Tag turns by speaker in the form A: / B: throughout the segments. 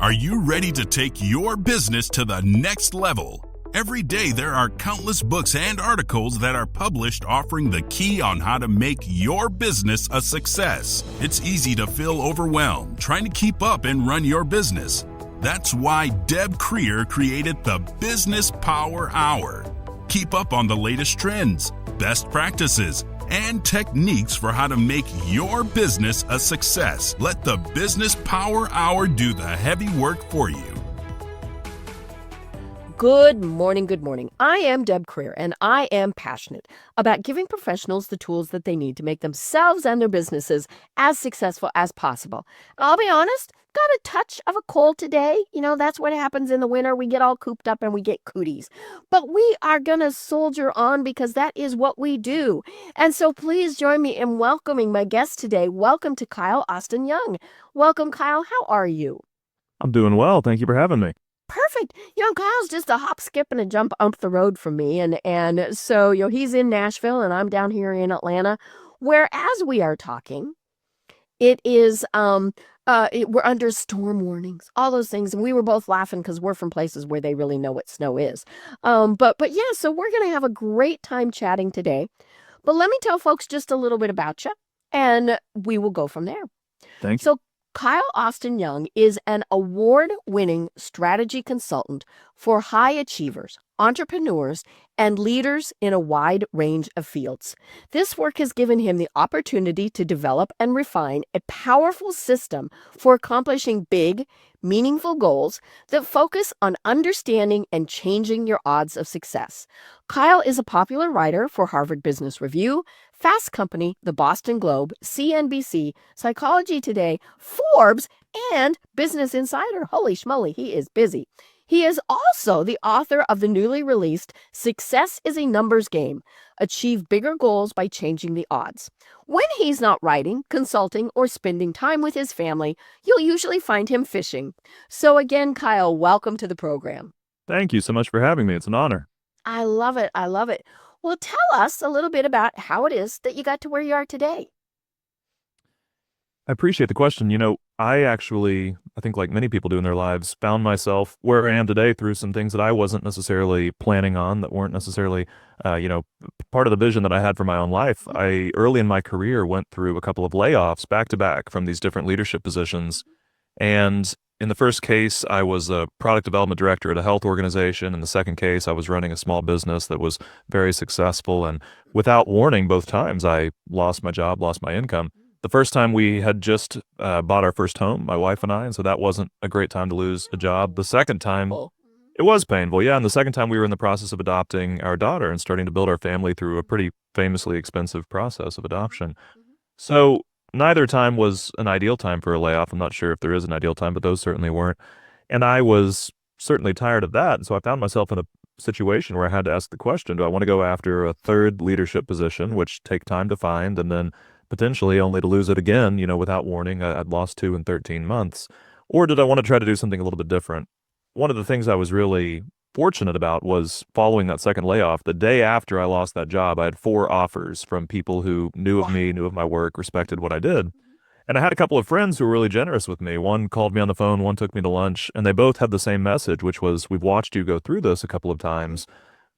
A: Are you ready to take your business to the next level? Every day there are countless books and articles that are published offering the key on how to make your business a success. It's easy to feel overwhelmed trying to keep up and run your business. That's why Deb Creer created the Business Power Hour. Keep up on the latest trends, best practices, and techniques for how to make your business a success. Let the Business Power Hour do the heavy work for you.
B: Good morning, good morning. I am Deb Creer, and I am passionate about giving professionals the tools that they need to make themselves and their businesses as successful as possible. I'll be honest, got a touch of a cold today. You know, that's what happens in the winter. We get all cooped up and we get cooties. But we are going to soldier on because that is what we do. And so please join me in welcoming my guest today. Welcome to Kyle Austin Young. Welcome, Kyle. How are you?
C: I'm doing well. Thank you for having me.
B: Perfect. Kyle's just a hop, skip, and a jump up the road from me. And so, he's in Nashville and I'm down here in Atlanta, where as we are talking, it is, we're under storm warnings, all those things. And we were both laughing because we're from places where they really know what snow is. But yeah, so we're going to have a great time chatting today. But let me tell folks just a little bit about you and we will go from there.
C: Thank you.
B: So Kyle Austin Young is an award-winning strategy consultant for high achievers, entrepreneurs, and leaders in a wide range of fields. This work has given him the opportunity to develop and refine a powerful system for accomplishing big, meaningful goals that focus on understanding and changing your odds of success. Kyle is a popular writer for Harvard Business Review, Fast Company, The Boston Globe, CNBC, Psychology Today, Forbes, and Business Insider. Holy schmoly, he is busy. He is also the author of the newly released Success is a Numbers Game, Achieve Bigger Goals by Changing the Odds. When he's not writing, consulting, or spending time with his family, you'll usually find him fishing. So again, Kyle, welcome to the program.
C: Thank you so much for having me. It's an honor.
B: I love it. I love it. Well, tell us a little bit about how it is that you got to where you are today.
C: I appreciate the question. I think like many people do in their lives, found myself where I am today through some things that I wasn't necessarily planning on, that weren't necessarily, part of the vision that I had for my own life. I, early in my career, went through a couple of layoffs back to back from these different leadership positions. And in the first case, I was a product development director at a health organization. In the second case, I was running a small business that was very successful. And without warning, both times, I lost my job, lost my income. The first time we had just bought our first home, my wife and I, and so that wasn't a great time to lose a job. The second time, it was painful, yeah. And the second time we were in the process of adopting our daughter and starting to build our family through a pretty famously expensive process of adoption. So neither time was an ideal time for a layoff. I'm not sure if there is an ideal time, but those certainly weren't. And I was certainly tired of that. And so I found myself in a situation where I had to ask the question, do I want to go after a third leadership position, which take time to find, and then potentially only to lose it again, without warning? I'd lost 2 in 13 months. Or did I want to try to do something a little bit different? One of the things I was really fortunate about was following that second layoff. The day after I lost that job, I had 4 offers from people who knew of me, knew of my work, respected what I did. And I had a couple of friends who were really generous with me. One called me on the phone, one took me to lunch, and they both had the same message, which was, we've watched you go through this a couple of times.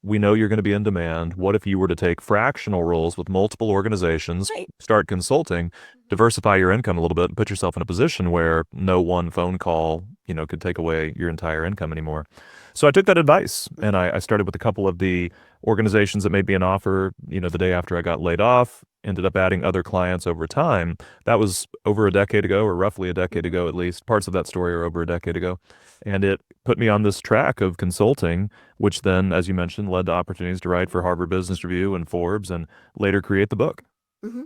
C: We know you're going to be in demand. What if you were to take fractional roles with multiple organizations, start consulting, diversify your income a little bit, and put yourself in a position where no one phone call, could take away your entire income anymore? So I took that advice, and I started with a couple of the organizations that made me an offer, the day after I got laid off, ended up adding other clients over time. That was over a decade ago, or roughly a decade ago at least. Parts of that story are over a decade ago. And it put me on this track of consulting, which then, as you mentioned, led to opportunities to write for Harvard Business Review and Forbes, and later create the book.
B: Mm-hmm.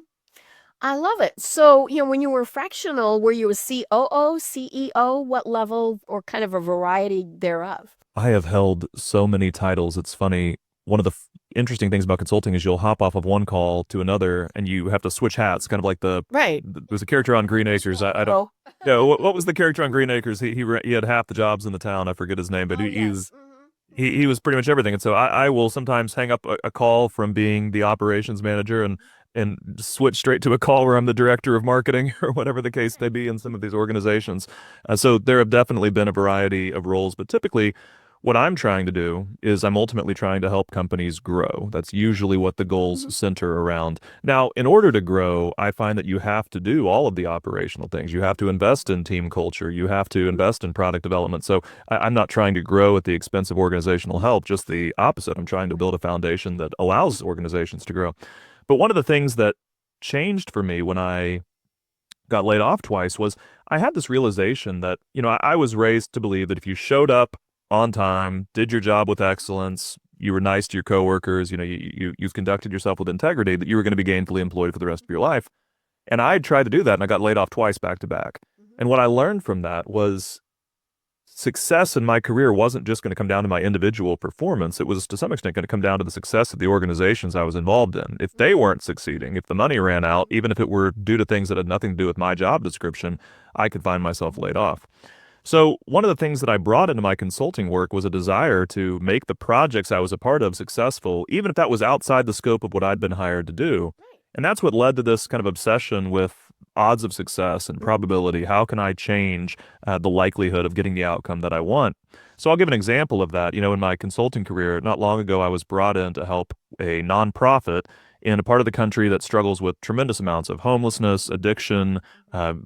B: I love it. So, when you were fractional, were you a COO, CEO? What level, or kind of a variety thereof?
C: I have held so many titles. It's funny. One of the interesting things about consulting is you'll hop off of one call to another and you have to switch hats, kind of like there's a character on Green Acres. I don't, what was the character on Green Acres? He had half the jobs in the town. I forget his name, but he was pretty much everything. And so I will sometimes hang up a call from being the operations manager and and switch straight to a call where I'm the director of marketing or whatever the case may be in some of these organizations. So there have definitely been a variety of roles, but typically what I'm trying to do is I'm ultimately trying to help companies grow. That's usually what the goals center around. Now, in order to grow, I find that you have to do all of the operational things. You have to invest in team culture. You have to invest in product development. So I'm not trying to grow at the expense of organizational help, just the opposite. I'm trying to build a foundation that allows organizations to grow. But one of the things that changed for me when I got laid off twice was I had this realization that, I was raised to believe that if you showed up on time, did your job with excellence, you were nice to your coworkers, you've conducted yourself with integrity, that you were going to be gainfully employed for the rest of your life. And I tried to do that and I got laid off twice back to back. And what I learned from that was success in my career wasn't just going to come down to my individual performance. It was to some extent going to come down to the success of the organizations I was involved in. If they weren't succeeding, if the money ran out, even if it were due to things that had nothing to do with my job description, I could find myself laid off. So one of the things that I brought into my consulting work was a desire to make the projects I was a part of successful, even if that was outside the scope of what I'd been hired to do. And that's what led to this kind of obsession with odds of success and probability. How can I change the likelihood of getting the outcome that I want? So I'll give an example of that. In my consulting career, not long ago, I was brought in to help a nonprofit in a part of the country that struggles with tremendous amounts of homelessness, addiction,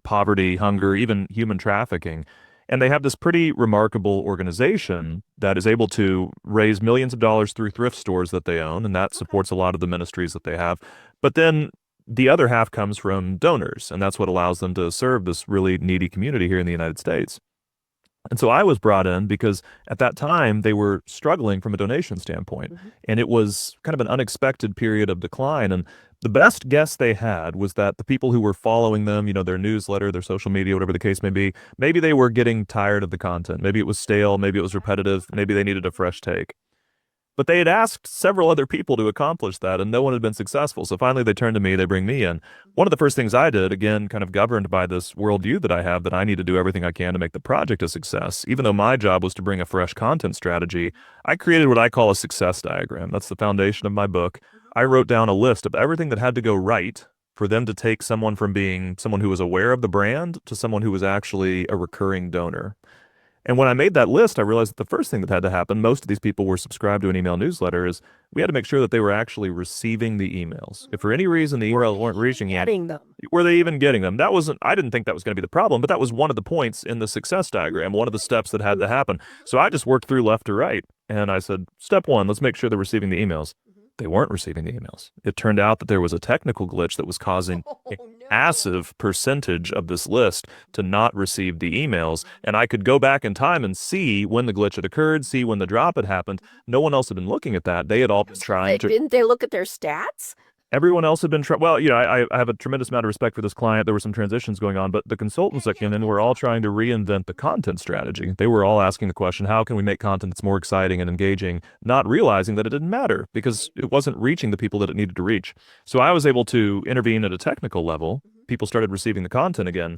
C: poverty, hunger, even human trafficking. And they have this pretty remarkable organization that is able to raise millions of dollars through thrift stores that they own, and that supports a lot of the ministries that they have. But then the other half comes from donors, and that's what allows them to serve this really needy community here in the United States. And so I was brought in because at that time they were struggling from a donation standpoint, and it was kind of an unexpected period of decline. And the best guess they had was that the people who were following them, their newsletter, their social media, whatever the case may be, maybe they were getting tired of the content. Maybe it was stale. Maybe it was repetitive. Maybe they needed a fresh take. But they had asked several other people to accomplish that, and no one had been successful. So finally, they turned to me, they bring me in. One of the first things I did, again, kind of governed by this worldview that I have, that I need to do everything I can to make the project a success. Even though my job was to bring a fresh content strategy, I created what I call a success diagram. That's the foundation of my book. I wrote down a list of everything that had to go right for them to take someone from being someone who was aware of the brand to someone who was actually a recurring donor. And when I made that list, I realized that the first thing that had to happen, most of these people were subscribed to an email newsletter, is we had to make sure that they were actually receiving the emails. If for any reason the emails weren't reaching them, were they even getting them? I didn't think that was going to be the problem, but that was one of the points in the success diagram, one of the steps that had to happen. So I just worked through left to right, and I said, step one, let's make sure they're receiving the emails. They weren't receiving the emails. It turned out that there was a technical glitch that was causing a massive percentage of this list to not receive the emails. And I could go back in time and see when the glitch had occurred, see when the drop had happened. No one else had been looking at that. They had all been trying to...
B: Didn't they look at their stats?
C: Everyone else had been trying. Well, I have a tremendous amount of respect for this client. There were some transitions going on, but the consultants that came in were all trying to reinvent the content strategy. They were all asking the question, how can we make content that's more exciting and engaging, not realizing that it didn't matter because it wasn't reaching the people that it needed to reach. So I was able to intervene at a technical level. People started receiving the content again.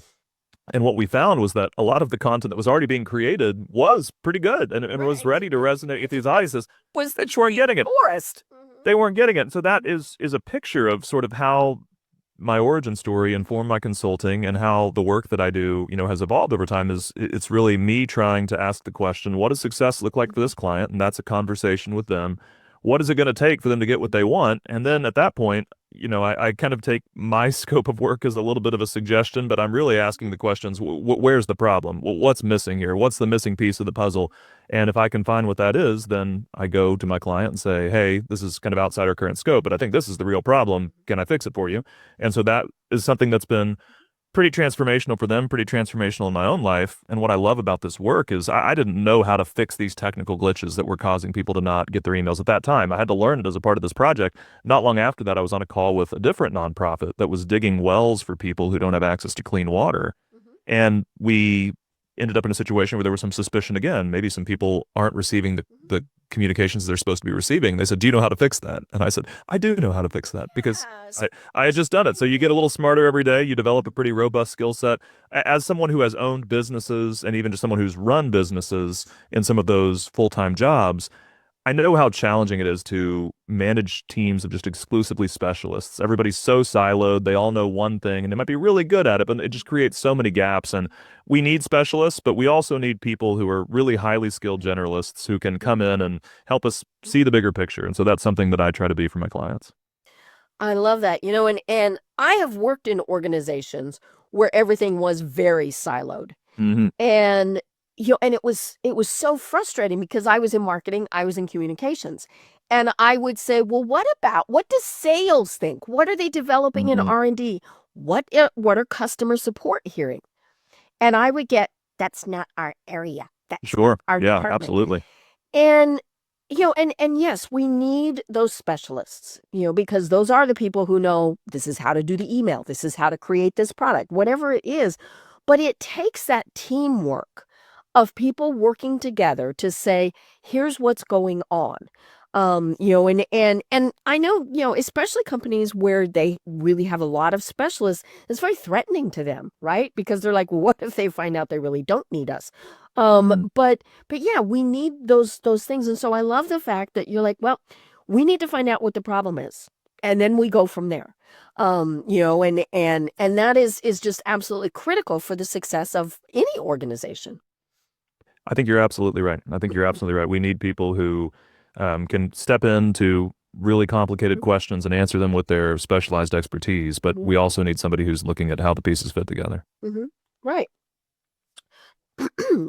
C: And what we found was that a lot of the content that was already being created was pretty good and was ready to resonate with these audiences. They just weren't getting it. They weren't getting it. So that is a picture of sort of how my origin story informed my consulting and how the work that I do, has evolved over time. It's really me trying to ask the question, what does success look like for this client? And that's a conversation with them. What is it going to take for them to get what they want? And then at that point, I kind of take my scope of work as a little bit of a suggestion, but I'm really asking the questions, where's the problem? What's missing here? What's the missing piece of the puzzle? And if I can find what that is, then I go to my client and say, hey, this is kind of outside our current scope, but I think this is the real problem. Can I fix it for you? And so that is something that's been pretty transformational for them, pretty transformational in my own life. And what I love about this work is I didn't know how to fix these technical glitches that were causing people to not get their emails at that time. I had to learn it as a part of this project. Not long after that, I was on a call with a different nonprofit that was digging wells for people who don't have access to clean water. And we ended up in a situation where there was some suspicion again. Maybe some people aren't receiving the communications they're supposed to be receiving. They said, do you know how to fix that? And I said, I do know how to fix that because I had just done it. So you get a little smarter every day. You develop a pretty robust skill set. As someone who has owned businesses and even just someone who's run businesses in some of those full-time jobs, I know how challenging it is to manage teams of just exclusively specialists. Everybody's so siloed. They all know one thing and they might be really good at it, but it just creates so many gaps. And we need specialists, but we also need people who are really highly skilled generalists who can come in and help us see the bigger picture. And so that's something that I try to be for my clients.
B: I love that. And I have worked in organizations where everything was very siloed.
C: Hmm.
B: And and it was so frustrating because I was in marketing, I was in communications. And I would say, "Well, what does sales think? What are they developing in
C: Hmm.
B: R&D? What are customer support hearing?" And I would get, "That's not our area. That's not
C: Sure.
B: our
C: Yeah,
B: department."
C: absolutely.
B: And and yes, we need those specialists, because those are the people who know this is how to do the email, this is how to create this product, whatever it is. But it takes that teamwork of people working together to say, here's what's going on. And I know, especially companies where they really have a lot of specialists, it's very threatening to them, right? Because they're like, well, what if they find out they really don't need us?
C: Mhm.
B: But yeah, we need those things. And so I love the fact that you're like, well, we need to find out what the problem is. And then we go from there. And that is just absolutely critical for the success of any organization.
C: I think you're absolutely right. I think you're absolutely right. We need people who can step into really complicated questions and answer them with their specialized expertise, but
B: Mhm.
C: we also need somebody who's looking at how the pieces fit together.
B: Mhm. Right.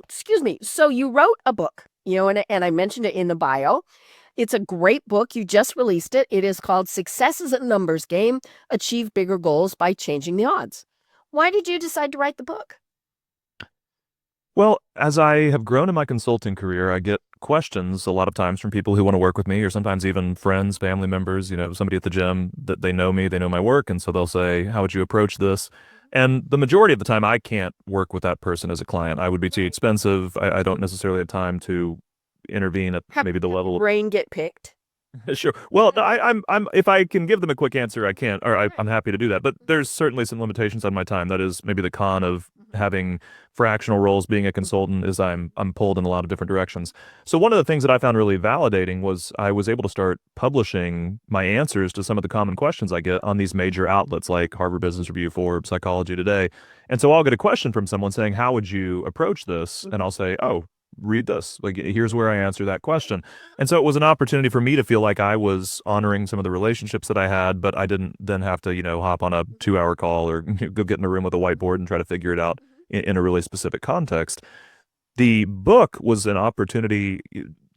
B: Excuse me. So you wrote a book, and I mentioned it in the bio. It's a great book. You just released it. It is called Success is a Numbers Game. Achieve Bigger Goals by Changing the Odds. Why did you decide to write the book?
C: Well, as I have grown in my consulting career, I get questions a lot of times from people who want to work with me, or sometimes even friends, family members, somebody at the gym that they know me, they know my work. And so they'll say, how would you approach this? And the majority of the time, I can't work with that person as a client. I would be too
B: Right.
C: expensive. I don't
B: Mhm.
C: necessarily have time to intervene at
B: Have
C: maybe the
B: have your
C: level.
B: brain get picked?
C: Sure. Well, no, I'm. If I can give them a quick answer, I can, or
B: Right.
C: I'm happy to do that. But there's certainly some limitations on my time. That is maybe the con of
B: Mhm.
C: having fractional roles. Being a
B: Mhm.
C: consultant is I'm pulled in a lot of different directions. So one of the things that I found really validating was I was able to start publishing my answers to some of the common questions I get on these major outlets like Harvard Business Review, Forbes, Psychology Today. And so I'll get a question from someone saying, "How would you approach this?" And
B: Mhm.
C: I'll say, "Oh, read this. Like here's where I answer that question." And so it was an opportunity for me to feel like I was honoring some of the relationships that I had, but I didn't then have to, hop on a
B: Mhm.
C: 2 hour call or go get in a room with a whiteboard and try to figure it out
B: Mhm.
C: in a really specific context. The book was an opportunity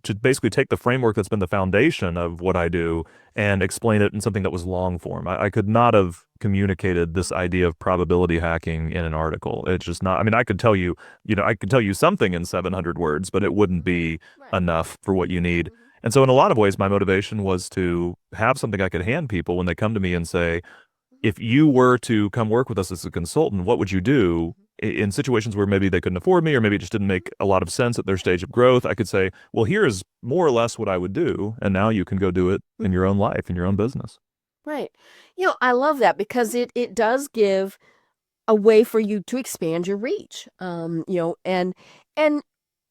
C: to basically take the framework that's been the foundation of what I do and explain it in something that was long form. I could not have communicated this
B: Mhm.
C: idea of probability hacking in an article. It's just not, I mean, I could tell you something in 700 words, but it wouldn't
B: Mhm.
C: be
B: Right.
C: enough for what you need.
B: Mhm.
C: And so in a lot of ways, my motivation was to have something I could hand people when they come to me and say,
B: Mhm.
C: if you were to come work with us as a consultant, what would you do
B: Mhm.
C: in situations where maybe they couldn't afford me or maybe it just didn't
B: Mhm.
C: make a lot of sense at their
B: Right.
C: stage of growth? I could say, well, here's more or less what I would do. And now you can go do it in
B: Mhm.
C: your own life, in your own
B: Mhm.
C: business.
B: Right. I love that because it does give a way for you to expand your reach. And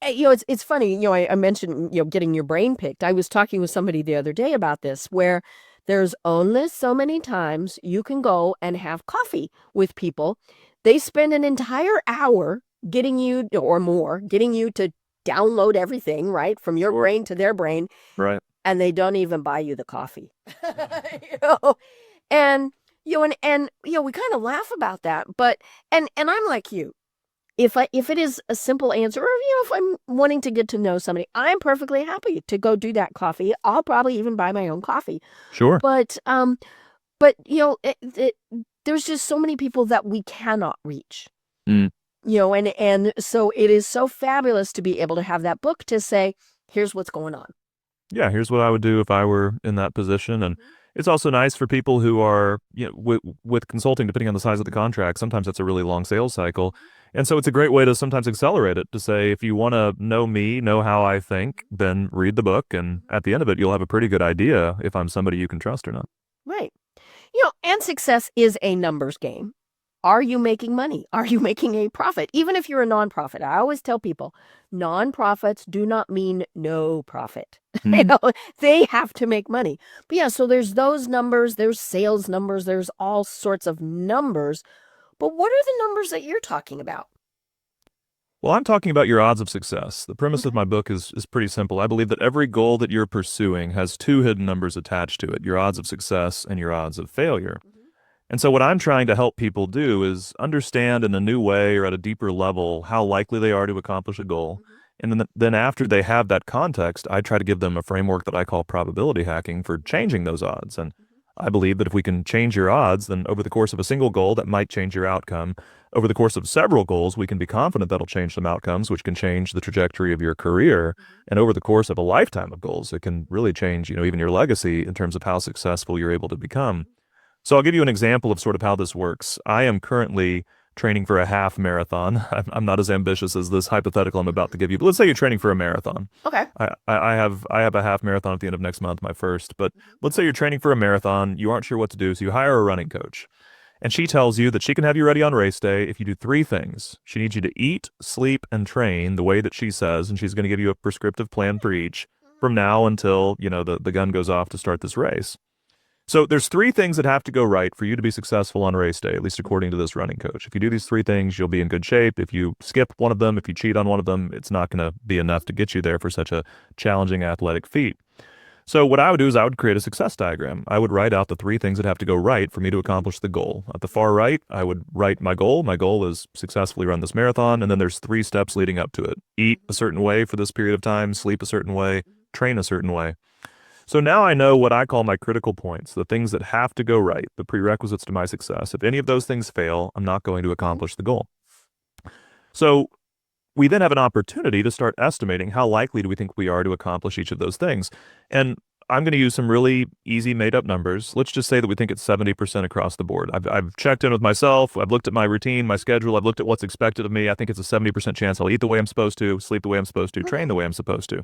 B: it's funny, I mentioned, getting your brain picked. I was talking with somebody the other day about this, where there's only so many times you can go and have coffee with people. They spend an entire hour getting you, or more, getting you to download everything, right, from your
C: Sure.
B: brain to their brain,
C: Right.
B: and they don't even buy you the coffee. you know? And we kind of laugh about that, but and I'm like you. If it is a simple answer, or if I'm wanting to get to know somebody, I'm perfectly happy to go do that coffee. I'll probably even buy my own coffee.
C: Sure.
B: But there's just so many people that we cannot reach.
C: Mm.
B: And so it is so fabulous to be able to have that book to say, here's what's going on.
C: Yeah, here's what I would do if I were in that position. And
B: Mhm.
C: it's also nice for people who are, with consulting, depending on the size of the contract, sometimes it's a really long sales cycle.
B: Mhm.
C: And so it's a great way to sometimes accelerate it to say, if you want to know me, know how I think, then read the book. And
B: Mhm.
C: at the end of it, you'll have a pretty good idea if I'm somebody you can trust or not.
B: Right. And success is a numbers game. Are you making money? Are you making a profit? Even if you're a nonprofit, I always tell people nonprofits do not mean no profit. They have to make money. But yeah, so there's those numbers, there's sales numbers, there's all sorts of numbers. But what are the numbers that you're talking about?
C: Well, I'm talking about your odds of success. The premise of my book is pretty simple. I believe that every goal that you're pursuing has two hidden numbers attached to it, your odds of success and your odds of failure. And so what I'm trying to help people do is understand in a new way or at a deeper level how likely they are to accomplish a goal. And then after they have that context, I try to give them a framework that I call probability hacking for changing those odds. And I believe that if we can change your odds, then over the course of a single goal, that might change your outcome. Over the course of several goals, we can be confident that'll change some outcomes, which can change the trajectory of your career. And over the course of a lifetime of goals, it can really change, even your legacy in terms of how successful you're able to become. So I'll give you an example of sort of how this works. I am currently training for a half marathon. I'm not as ambitious as this hypothetical I'm about to give you, but let's say you're training for a marathon.
B: Okay.
C: I have a half marathon at the end of next month, my first. But let's say you're training for a marathon. You aren't sure what to do, so you hire a running coach. And she tells you that she can have you ready on race day if you do three things. She needs you to eat, sleep, and train the way that she says, and she's going to give you a prescriptive plan for each from now until, the gun goes off to start this race. So there's three things that have to go right for you to be successful on race day, at least according to this running coach. If you do these three things, you'll be in good shape. If you skip one of them, if you cheat on one of them, it's not going to be enough to get you there for such a challenging athletic feat. So what I would do is I would create a success diagram. I would write out the three things that have to go right for me to accomplish the goal. At the far right, I would write my goal. My goal is successfully run this marathon, and then there's three steps leading up to it. Eat a certain way for this period of time, sleep a certain way, train a certain way. So now I know what I call my critical points, the things that have to go right, the prerequisites to my success. If any of those things fail, I'm not going to accomplish the goal. So we then have an opportunity to start estimating how likely do we think we are to accomplish each of those things. And I'm going to use some really easy made-up numbers. Let's just say that we think it's 70% across the board. I've checked in with myself. I've looked at my routine, my schedule. I've looked at what's expected of me. I think it's a 70% chance I'll eat the way I'm supposed to, sleep the way I'm supposed to, train the way I'm supposed to.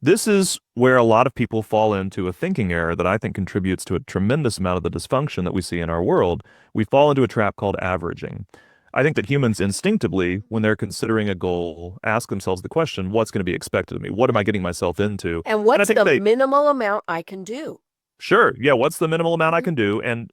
C: This is where a lot of people fall into a thinking error that I think contributes to a tremendous amount of the dysfunction that we see in our world. We fall into a trap called averaging. I think that humans instinctively, when they're considering a goal, ask themselves the question, what's going to be expected of me? What am I getting myself into?
B: And what's the minimal amount I can do?
C: Sure. Yeah. What's the minimal amount I can do? And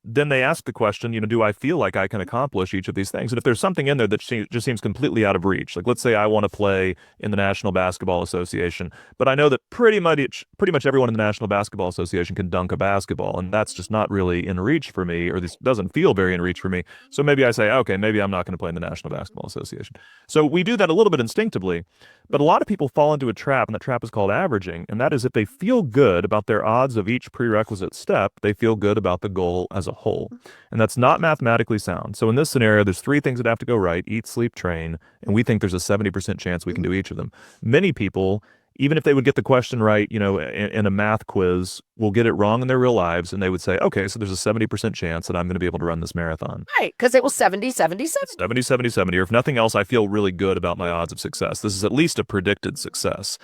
C: then they ask the question, do I feel like I can accomplish each of these things? And if there's something in there that just seems completely out of reach, like let's say I want to play in the National Basketball Association, but I know that pretty much everyone in the National Basketball Association can dunk a basketball, and that's just not really in reach for me, or this doesn't feel very in reach for me. So maybe I say, okay, maybe I'm not going to play in the National Basketball Association. So we do that a little bit instinctively, but a lot of people fall into a trap, and that trap is called averaging, and that is if they feel good about their odds of each prerequisite step, they feel good about the goal as a whole. And that's not mathematically sound. So in this scenario, there's three things that have to go right: eat, sleep, train, and we think there's a 70% chance we can do each of them. Many people, even if they would get the question right, in a math quiz, will get it wrong in their real lives, and they would say, okay, so there's a 70% chance that I'm going to be able to run this marathon.
B: Right, because it was 70, 70, 70.
C: 70, 70, 70, or if nothing else, I feel really good about my odds of success. This is at least a predicted success.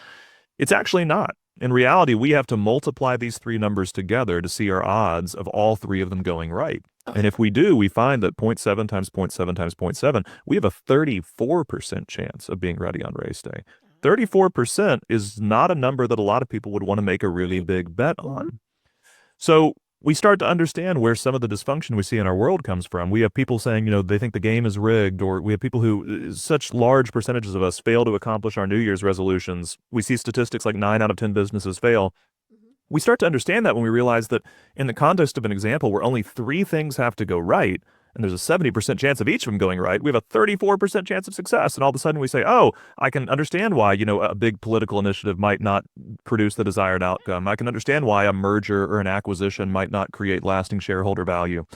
C: It's actually not. In reality, we have to multiply these three numbers together to see our odds of all three of them going right. And if we do, we find that 0.7 times 0.7 times 0.7, we have a 34% chance of being ready on race day. 34% is not a number that a lot of people would want to make a really big bet on. So we start to understand where some of the dysfunction we see in our world comes from. We have people saying, they think the game is rigged, or we have people who, such large percentages of us fail to accomplish our New Year's resolutions. We see statistics like 9 out of 10 businesses fail. We start to understand that when we realize that in the context of an example where only three things have to go right, and there's a 70% chance of each of them going right, we have a 34% chance of success. And all of a sudden we say, oh, I can understand why, a big political initiative might not produce the desired outcome. I can understand why a merger or an acquisition might not create lasting shareholder value.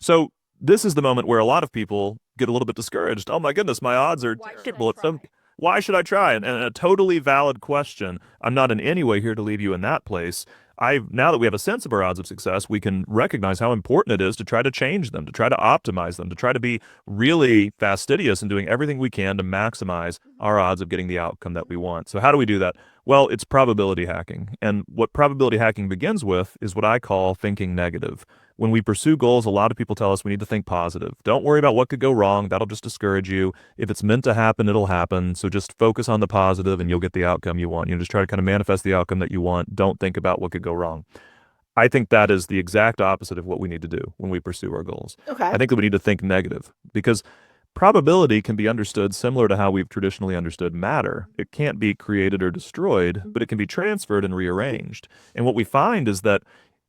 C: So this is the moment where a lot of people get a little bit discouraged. Oh my goodness, my odds are terrible. Why should I try? And a totally valid question. I'm not in any way here to leave you in that place. Now that we have a sense of our odds of success, we can recognize how important it is to try to change them, to try to optimize them, to try to be really fastidious in doing everything we can to maximize our odds of getting the outcome that we want. So how do we do that? Well, it's probability hacking. And what probability hacking begins with is what I call thinking negative. when we pursue goals, a lot of people tell us we need to think positive. Don't worry about what could go wrong. That'll just discourage you. If it's meant to happen, it'll happen. So just focus on the positive and you'll get the outcome you want. Just try to kind of manifest the outcome that you want. Don't think about what could go wrong. I think that is the exact opposite of what we need to do when we pursue our goals.
B: Okay.
C: I think that we need to think negative because probability can be understood similar to how we've traditionally understood matter. It can't be created or destroyed, but it can be transferred and rearranged. And what we find is that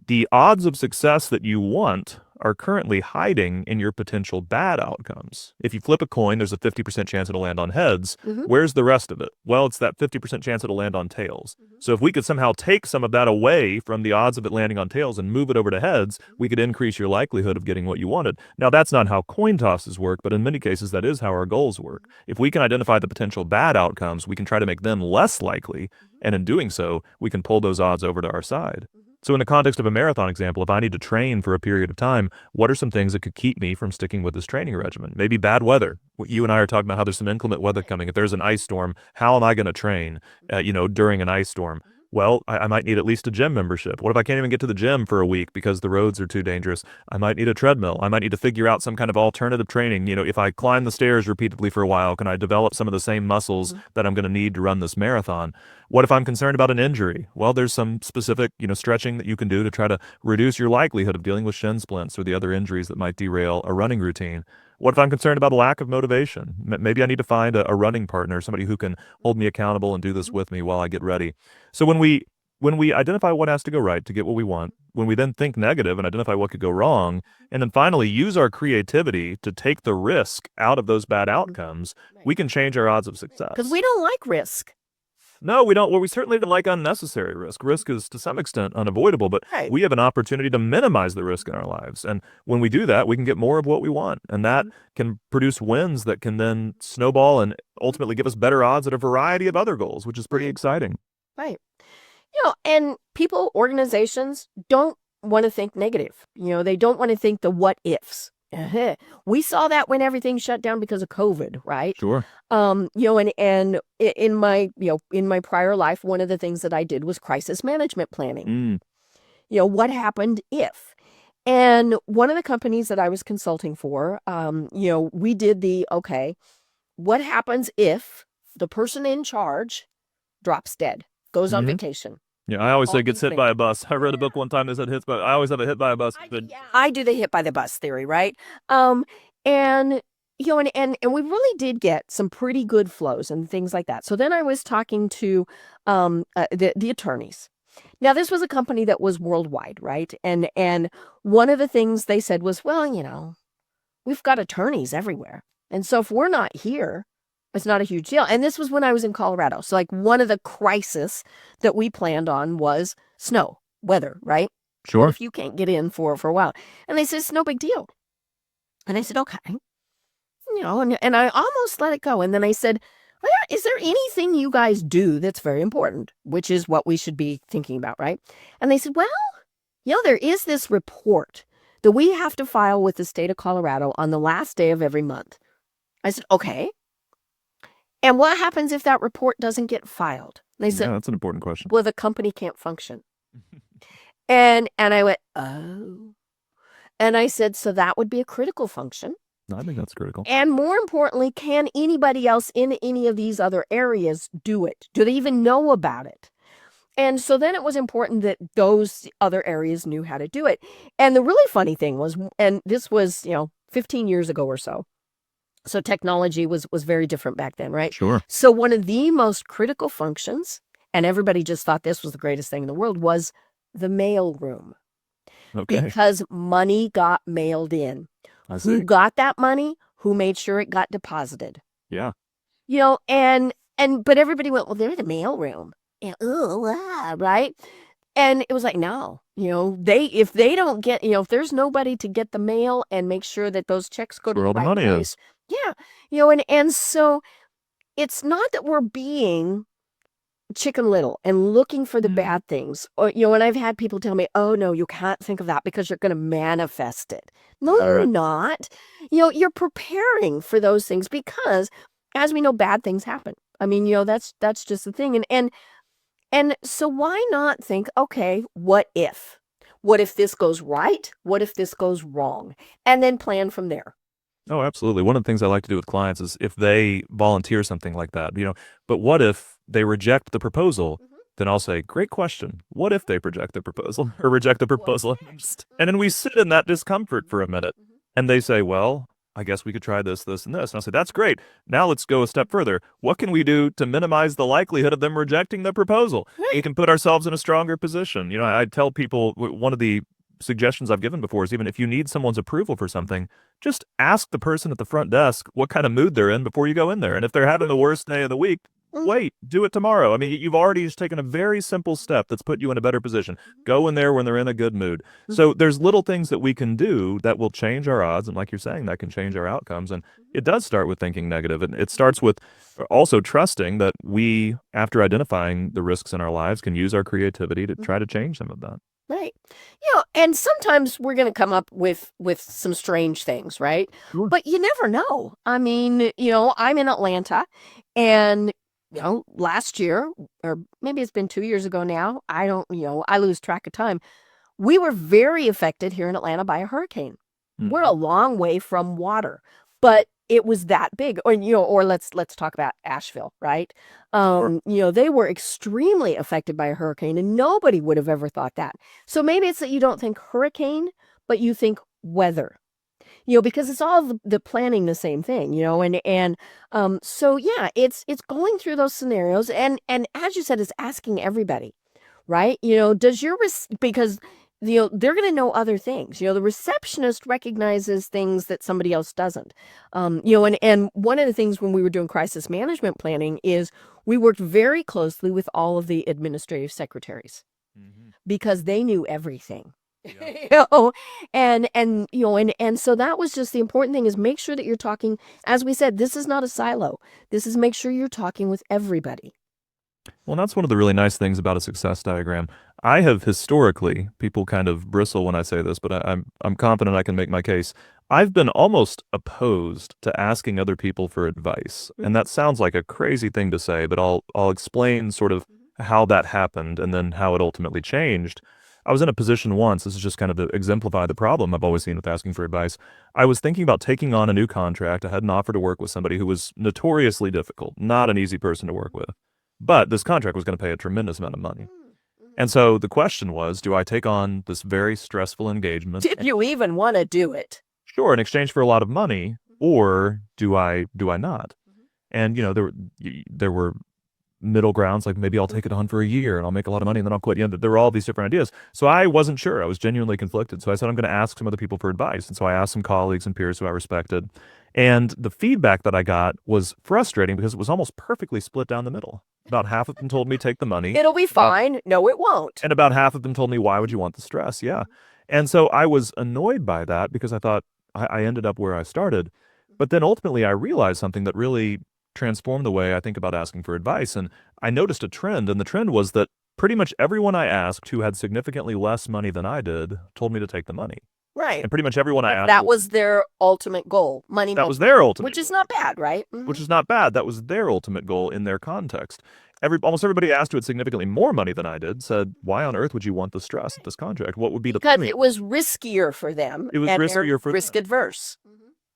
C: the odds of success that you want are currently hiding in your potential bad outcomes. If you flip a coin, there's a 50% chance it'll land on heads. Where's the rest of it? Well, it's that 50% chance it'll land on tails. So if we could somehow take some of that away from the odds of it landing on tails and move it over to heads, we could increase your likelihood of getting what you wanted. Now, that's not how coin tosses work, but in many cases, that is how our goals work. If we can identify the potential bad outcomes, we can try to make them less likely. And in doing so, we can pull those odds over to our side. So in the context of a marathon example, if I need to train for a period of time, what are some things that could keep me from sticking with this training regimen? Maybe bad weather. You and I are talking about how there's some inclement weather coming. If there's an ice storm, how am I going to train, during an ice storm? Well, I might need at least a gym membership. What if I can't even get to the gym for a week because the roads are too dangerous? I might need a treadmill. I might need to figure out some kind of alternative training. If I climb the stairs repeatedly for a while, can I develop some of the same muscles that I'm going to need to run this marathon? What if I'm concerned about an injury? Well, there's some specific, stretching that you can do to try to reduce your likelihood of dealing with shin splints or the other injuries that might derail a running routine. What if I'm concerned about a lack of motivation? Maybe I need to find a running partner, somebody who can hold me accountable and do this with me while I get ready. So when we identify what has to go right to get what we want, when we then think negative and identify what could go wrong, and then finally use our creativity to take the risk out of those bad outcomes, we can change our odds of success.
B: Because we don't like risk.
C: No, we don't. Well, we certainly don't like unnecessary risk. Risk is to some extent unavoidable, but we have an opportunity to minimize the risk in our lives. And when we do that, we can get more of what we want. And that can produce wins that can then snowball and ultimately give us better odds at a variety of other goals, which is pretty exciting.
B: Right. And people, organizations don't want to think negative. They don't want to think the what ifs. We saw that when everything shut down because of COVID, right?
C: Sure.
B: And in my prior life, one of the things that I did was crisis management planning. What happened if? And one of the companies that I was consulting for, we did what happens if the person in charge drops dead, goes on vacation?
C: Yeah, I always say gets hit by a bus. I read a book one time that said I always have a hit by a bus.
B: I do the hit by the bus theory, right? And we really did get some pretty good flows and things like that. So then I was talking to the attorneys. Now, this was a company that was worldwide, right? And one of the things they said was, well, we've got attorneys everywhere. And so if we're not here, it's not a huge deal. And this was when I was in Colorado. So one of the crises that we planned on was snow, weather, right?
C: Sure.
B: If you can't get in for a while. And they said, it's no big deal. And I said, okay. And I almost let it go. And then I said, well, is there anything you guys do that's very important, which is what we should be thinking about, right? And they said, well, there is this report that we have to file with the state of Colorado on the last day of every month. I said, okay. And what happens if that report doesn't get filed? They said,
C: that's an important question.
B: Well, the company can't function. and I went, oh. And I said, so that would be a critical function.
C: I think that's critical.
B: And more importantly, can anybody else in any of these other areas do it? Do they even know about it? And so then it was important that those other areas knew how to do it. And the really funny thing was, and this was, 15 years ago or so. So technology was very different back then, right?
C: Sure.
B: So one of the most critical functions, and everybody just thought this was the greatest thing in the world, was the mail room.
C: Okay.
B: Because money got mailed in.
C: I see.
B: Who got that money? Who made sure it got deposited?
C: Yeah.
B: But everybody went, well, they're the mail room. And, right? And it was like, no, if they don't get, if there's nobody to get the mail and make sure that those checks go to the right place. Yeah. And so it's not that we're being Chicken Little and looking for the bad things. Or, and I've had people tell me, oh, no, you can't think of that because you're going to manifest it. No, you're not. You're preparing for those things because, as we know, bad things happen. I mean, that's just the thing. And so why not think, okay, what if? What if this goes right? What if this goes wrong? And then plan from there.
C: Oh, absolutely. One of the things I like to do with clients is if they volunteer something like that, but what if they reject the proposal? Then I'll say, great question. What if they reject the proposal or reject the proposal? And then we sit in that discomfort for a minute and they say, well, I guess we could try this, this, and this. And I'll say, that's great. Now let's go a step further. What can we do to minimize the likelihood of them rejecting the proposal? We can put ourselves in a stronger position. I tell people one of the suggestions I've given before is even if you need someone's approval for something, just ask the person at the front desk what kind of mood they're in before you go in there. And if they're having the worst day of the week, wait, do it tomorrow. I mean, you've already just taken a very simple step that's put you in a better position. Go in there when they're in a good mood. So there's little things that we can do that will change our odds. And like you're saying, that can change our outcomes. And it does start with thinking negative. And it starts with also trusting that we, after identifying the risks in our lives, can use our creativity to try to change some of that.
B: Right. And sometimes we're going to come up with some strange things, right?
C: Sure.
B: But you never know. I mean, I'm in Atlanta and, last year, or maybe it's been 2 years ago now, I lose track of time. We were very affected here in Atlanta by a hurricane. We're a long way from water, but it was that big. Or let's talk about Asheville, right? They were extremely affected by a hurricane and nobody would have ever thought that. So maybe it's that you don't think hurricane, but you think weather. Because it's all the planning the same thing, so yeah, it's going through those scenarios and as you said, it's asking everybody, right? Does because they're going to know other things. The receptionist recognizes things that somebody else doesn't. And one of the things when we were doing crisis management planning is we worked very closely with all of the administrative secretaries because they knew everything. Yeah. And so that was just the important thing is make sure that you're talking, as we said, this is not a silo. This is make sure you're talking with everybody.
C: Well, that's one of the really nice things about a success diagram. I have historically, people kind of bristle when I say this, but I'm confident I can make my case. I've been almost opposed to asking other people for advice. And that sounds like a crazy thing to say, but I'll explain sort of how that happened and then how it ultimately changed. I was in a position once, this is just kind of to exemplify the problem I've always seen with asking for advice. I was thinking about taking on a new contract. I had an offer to work with somebody who was notoriously difficult, not an easy person to work with. But this contract was going to pay a tremendous amount of money. And so the question was, do I take on this very stressful engagement?
B: Did you even want to do it?
C: Sure, in exchange for a lot of money, or do I not? And there were middle grounds, like maybe I'll take it on for a year and I'll make a lot of money and then I'll quit. There were all these different ideas. So I wasn't sure. I was genuinely conflicted. So I said, I'm going to ask some other people for advice. And so I asked some colleagues and peers who I respected. And the feedback that I got was frustrating because it was almost perfectly split down the middle. About half of them told me take the money.
B: It'll be fine. No, it won't.
C: And about half of them told me, why would you want the stress? Yeah. And so I was annoyed by that because I thought I ended up where I started. But then ultimately I realized something that really transformed the way I think about asking for advice. And I noticed a trend, and the trend was that pretty much everyone I asked who had significantly less money than I did told me to take the money.
B: Right.
C: And pretty much everyone I asked.
B: That was their ultimate goal. Money.
C: That was their ultimate.
B: Which is not bad, right?
C: Which is not bad. That was their ultimate goal in their context. Almost everybody I asked who had significantly more money than I did said, why on earth would you want the stress of this contract? What would be the point?
B: Because it was riskier for them.
C: It was riskier for them.
B: Risk adverse.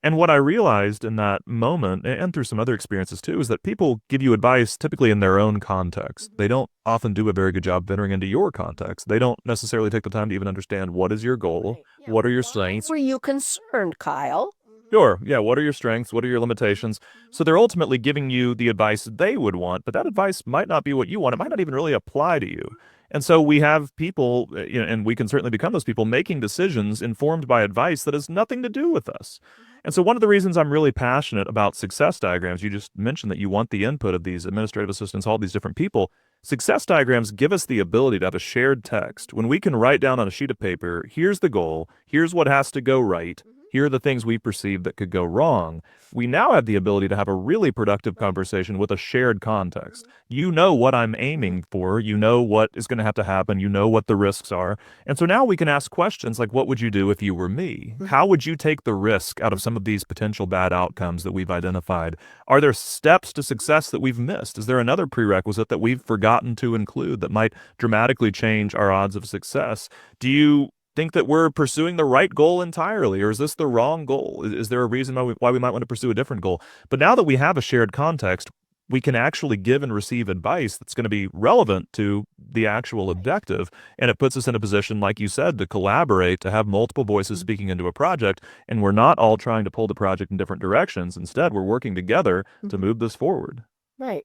C: And what I realized in that moment, and through some other experiences too, is that people give you advice typically in their own context. They don't often do a very good job of entering into your context. They don't necessarily take the time to even understand what is your goal,
B: Right. Yeah.
C: what are your strengths.
B: Were you concerned, Kyle?
C: Sure, yeah, what are your strengths, what are your limitations? So they're ultimately giving you the advice they would want, but that advice might not be what you want. It might not even really apply to you. And so we have people, and we can certainly become those people, making decisions informed by advice that has nothing to do with us. And so one of the reasons I'm really passionate about success diagrams, you just mentioned that you want the input of these administrative assistants, all these different people. Success diagrams give us the ability to have a shared text. When we can write down on a sheet of paper, here's the goal, here's what has to go right, here are the things we perceive that could go wrong. We now have the ability to have a really productive conversation with a shared context. You know what I'm aiming for. You know what is going to have to happen. You know what the risks are. And so now we can ask questions like, what would you do if you were me? How would you take the risk out of some of these potential bad outcomes that we've identified? Are there steps to success that we've missed? Is there another prerequisite that we've forgotten to include that might dramatically change our odds of success? Do you think that we're pursuing the right goal entirely, or is this the wrong goal? Is there a reason why we might want to pursue a different goal? But now that we have a shared context, we can actually give and receive advice that's going to be relevant to the actual objective. And it puts us in a position, like you said, to collaborate, to have multiple voices speaking into a project. And we're not all trying to pull the project in different directions. Instead, we're working together to move this forward.
B: Right.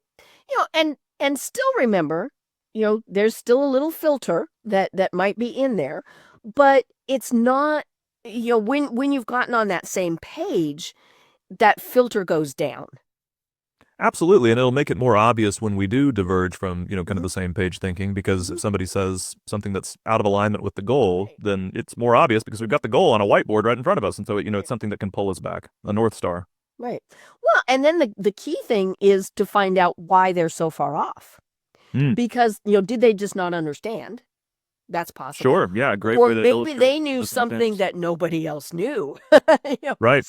B: And still remember, there's still a little filter that might be in there, but it's not, when you've gotten on that same page, that filter goes down.
C: Absolutely, and it'll make it more obvious when we do diverge from, kind of the same page thinking, because if somebody says something that's out of alignment with the goal, then it's more obvious because we've got the goal on a whiteboard right in front of us, and so, it's something that can pull us back, a North Star.
B: Right. Well, and then the key thing is to find out why they're so far off. Because, did they just not understand? That's possible.
C: Sure, yeah, great
B: Or
C: way to
B: maybe
C: illustrate
B: they knew
C: misunderstandings.
B: something that nobody else knew.
C: Right.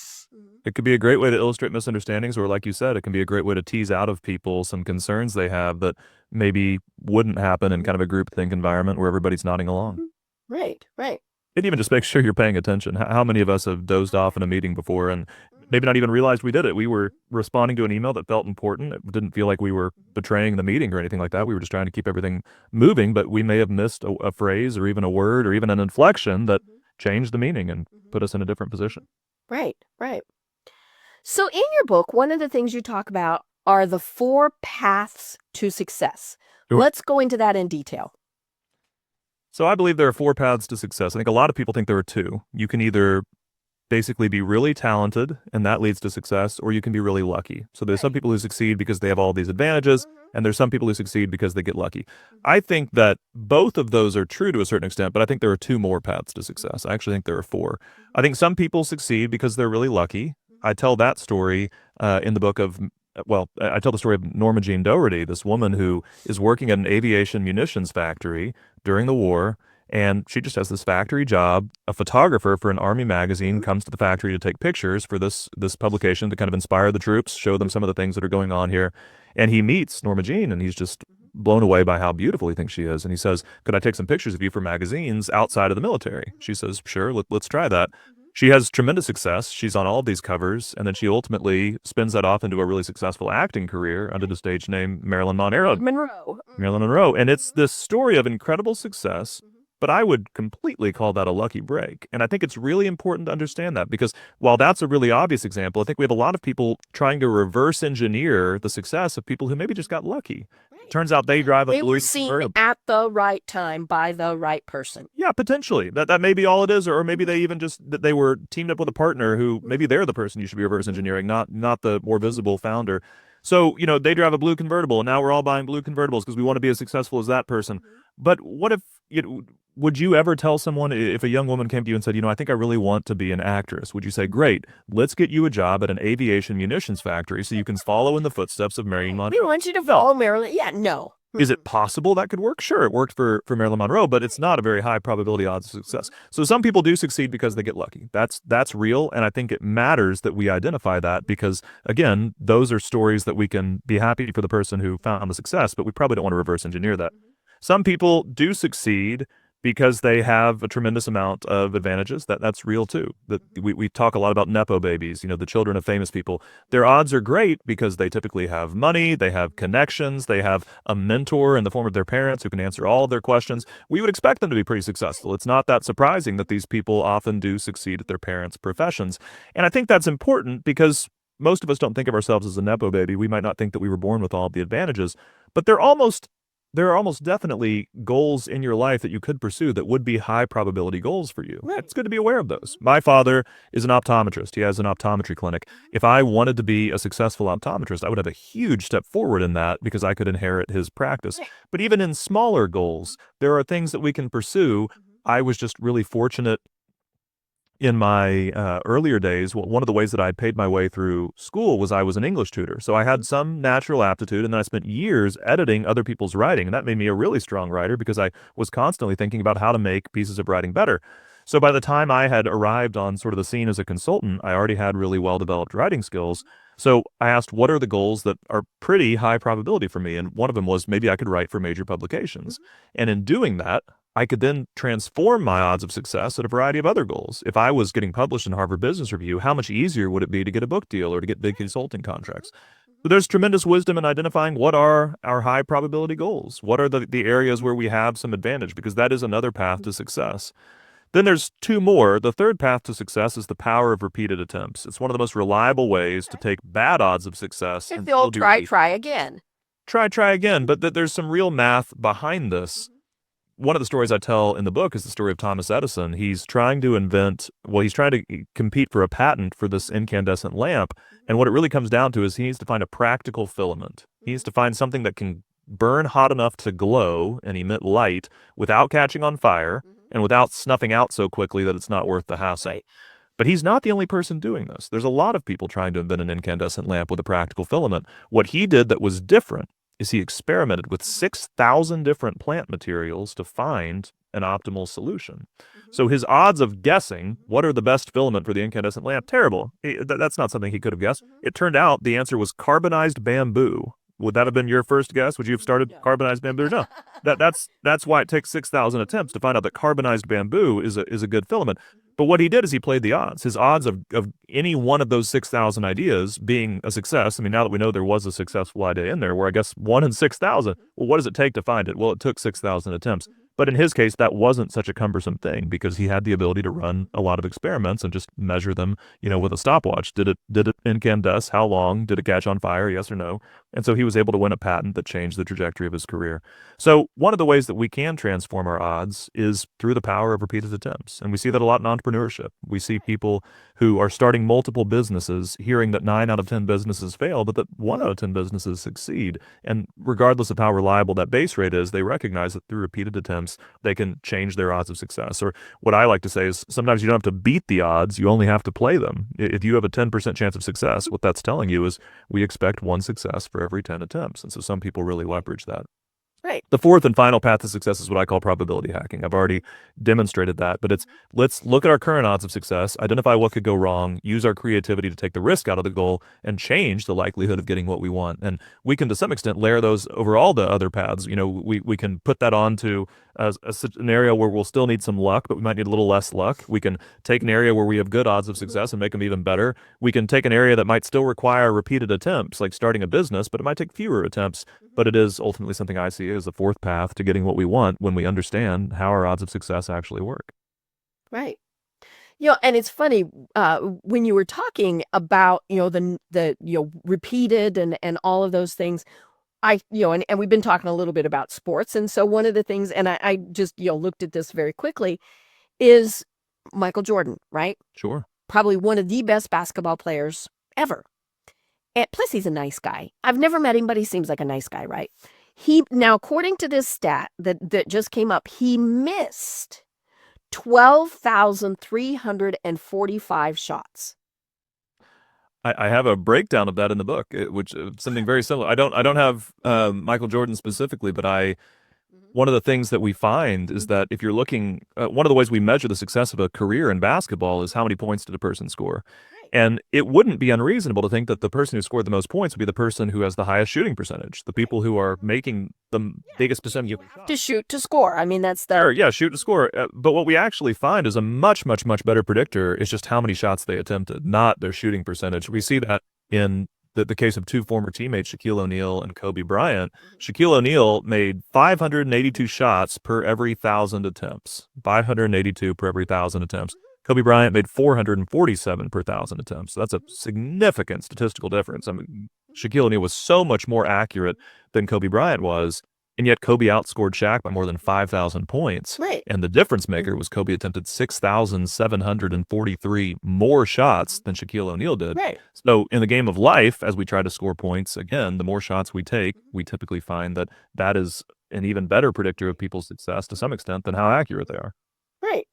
C: It could be a great way to illustrate misunderstandings, or like you said, it can be a great way to tease out of people some concerns they have that maybe wouldn't happen in kind of a groupthink environment where everybody's nodding along.
B: Right.
C: It even just makes sure you're paying attention. How many of us have dozed off in a meeting before and maybe not even realized we did it? We were responding to an email that felt important. It didn't feel like we were betraying the meeting or anything like that. We were just trying to keep everything moving, but we may have missed a phrase or even a word or even an inflection that changed the meaning and put us in a different position.
B: Right. So in your book, one of the things you talk about are the 4 paths to success.
C: Sure.
B: Let's go into that in detail.
C: So I believe there are 4 paths to success. I think a lot of people think there are 2. You can either basically be really talented, and that leads to success, or you can be really lucky. So there's some people who succeed because they have all these advantages, and there's some people who succeed because they get lucky. I think that both of those are true to a certain extent, but I think there are 2 more paths to success. I actually think there are 4. I think some people succeed because they're really lucky. I tell that story in the book of I tell the story of Norma Jean Dougherty, this woman who is working at an aviation munitions factory during the war, and she just has this factory job. A photographer for an Army magazine comes to the factory to take pictures for this publication to kind of inspire the troops, show them some of the things that are going on here. And he meets Norma Jean, and he's just blown away by how beautiful he thinks she is. And he says, "Could I take some pictures of you for magazines outside of the military?" She says, "Sure, let's try that." She has tremendous success. She's on all of these covers, and then she ultimately spins that off into a really successful acting career under the stage name Marilyn Monroe. Marilyn Monroe. And it's this story of incredible success, but I would completely call that a lucky break. And I think it's really important to understand that, because while that's a really obvious example, I think we have a lot of people trying to reverse engineer the success of people who maybe just got lucky. Turns out they drive a
B: They were
C: Louis
B: seen
C: convertible.
B: at the right time by the right person.
C: Yeah, potentially. That may be all it is, or maybe they even just that they were teamed up with a partner who maybe they're the person you should be reverse engineering, not the more visible founder. So, they drive a blue convertible, and now we're all buying blue convertibles because we want to be as successful as that person. But what if, would you ever tell someone, if a young woman came to you and said, I think I really want to be an actress, would you say, great, let's get you a job at an aviation munitions factory so you can follow in the footsteps of Marilyn Monroe?
B: We want you to follow Marilyn. Yeah, no.
C: Is it possible that could work? Sure, it worked for Marilyn Monroe, but it's not a very high probability odds of success. So some people do succeed because they get lucky. That's real, and I think it matters that we identify that because, again, those are stories that we can be happy for the person who found the success, but we probably don't want to reverse engineer that. Some people do succeed because they have a tremendous amount of advantages. That's real too. That we talk a lot about Nepo babies, the children of famous people. Their odds are great because they typically have money, they have connections, they have a mentor in the form of their parents who can answer all of their questions. We would expect them to be pretty successful. It's not that surprising that these people often do succeed at their parents' professions. And I think that's important because most of us don't think of ourselves as a Nepo baby. We might not think that we were born with all of the advantages, but there are almost definitely goals in your life that you could pursue that would be high probability goals for you.
B: Right.
C: It's good to be aware of those. My father is an optometrist. He has an optometry clinic. If I wanted to be a successful optometrist, I would have a huge step forward in that because I could inherit his practice.
B: Right.
C: But even in smaller goals, there are things that we can pursue. I was just really fortunate in my earlier days. One of the ways that I paid my way through school was I was an English tutor. So I had some natural aptitude, and then I spent years editing other people's writing. And that made me a really strong writer because I was constantly thinking about how to make pieces of writing better. So by the time I had arrived on sort of the scene as a consultant, I already had really well-developed writing skills. So I asked, what are the goals that are pretty high probability for me? And one of them was maybe I could write for major publications. And in doing that, I could then transform my odds of success at a variety of other goals. If I was getting published in Harvard Business Review, how much easier would it be to get a book deal or to get big consulting contracts? But there's tremendous wisdom in identifying what are our high probability goals. What are the areas where we have some advantage? Because that is another path to success. Then there's two more. The third path to success is the power of repeated attempts. It's one of the most reliable ways to take bad odds of success
B: If
C: and
B: they'll
C: still do
B: try again.
C: try again. But there's some real math behind this. One of the stories I tell in the book is the story of Thomas Edison. He's trying to compete for a patent for this incandescent lamp. And what it really comes down to is he needs to find a practical filament. He needs to find something that can burn hot enough to glow and emit light without catching on fire and without snuffing out so quickly that it's not worth the hassle.
B: Right.
C: But he's not the only person doing this. There's a lot of people trying to invent an incandescent lamp with a practical filament. What he did that was different is he experimented with 6,000 different plant materials to find an optimal solution. So his odds of guessing what are the best filament for the incandescent lamp, terrible. That's not something he could have guessed. It turned out the answer was carbonized bamboo. Would that have been your first guess? Would you have started carbonized bamboo? No. That's why it takes 6,000 attempts to find out that carbonized bamboo is a good filament. But what he did is he played the odds. His odds of any one of those 6,000 ideas being a success. I mean, now that we know there was a successful idea in there, where I guess 1 in 6,000, well, what does it take to find it? Well, it took 6,000 attempts. But in his case, that wasn't such a cumbersome thing because he had the ability to run a lot of experiments and just measure them, with a stopwatch. Did it incandesce? How long? Did it catch on fire? Yes or no? And so he was able to win a patent that changed the trajectory of his career. So one of the ways that we can transform our odds is through the power of repeated attempts. And we see that a lot in entrepreneurship. We see people who are starting multiple businesses, hearing that 9 out of 10 businesses fail, but that 1 out of 10 businesses succeed. And regardless of how reliable that base rate is, they recognize that through repeated attempts, they can change their odds of success. Or what I like to say is sometimes you don't have to beat the odds, you only have to play them. If you have a 10% chance of success, what that's telling you is we expect 1 success for every 10 attempts. And so some people really leverage that.
B: Right.
C: The fourth and final path to success is what I call probability hacking. I've already demonstrated that, but let's look at our current odds of success, identify what could go wrong, use our creativity to take the risk out of the goal, and change the likelihood of getting what we want. And we can, to some extent, layer those over all the other paths. We can put that onto a scenario where we'll still need some luck, but we might need a little less luck. We can take an area where we have good odds of success and make them even better. We can take an area that might still require repeated attempts, like starting a business, but it might take fewer attempts. But it is ultimately something I see as the fourth path to getting what we want when we understand how our odds of success actually work.
B: Right. And it's funny when you were talking about the repeated and all of those things. And we've been talking a little bit about sports, and so one of the things, and I just looked at this very quickly, is Michael Jordan, right?
C: Sure.
B: Probably one of the best basketball players ever. And plus, he's a nice guy. I've never met him, but he seems like a nice guy, right? Now, according to this stat that just came up, he missed 12,345 shots.
C: I have a breakdown of that in the book, which something very similar. I don't have Michael Jordan specifically, but one of the things that we find is that if you're looking, one of the ways we measure the success of a career in basketball is how many points did a person score. And it wouldn't be unreasonable to think that the person who scored the most points would be the person who has the highest shooting percentage, the people who are making the biggest percentage of shots.
B: To shoot to score. I mean, that's
C: shoot to score. But what we actually find is a much, much, much better predictor is just how many shots they attempted, not their shooting percentage. We see that in the case of 2 former teammates, Shaquille O'Neal and Kobe Bryant. Shaquille O'Neal made 582 shots per every 1,000 attempts. 582 per every 1,000 attempts. Kobe Bryant made 447 per 1,000 attempts. So that's a significant statistical difference. I mean, Shaquille O'Neal was so much more accurate than Kobe Bryant was, and yet Kobe outscored Shaq by more than 5,000 points.
B: Right.
C: And the difference maker was Kobe attempted 6,743 more shots than Shaquille O'Neal did.
B: Right.
C: So in the game of life, as we try to score points, again, the more shots we take, we typically find that is an even better predictor of people's success to some extent than how accurate they are.
B: Right.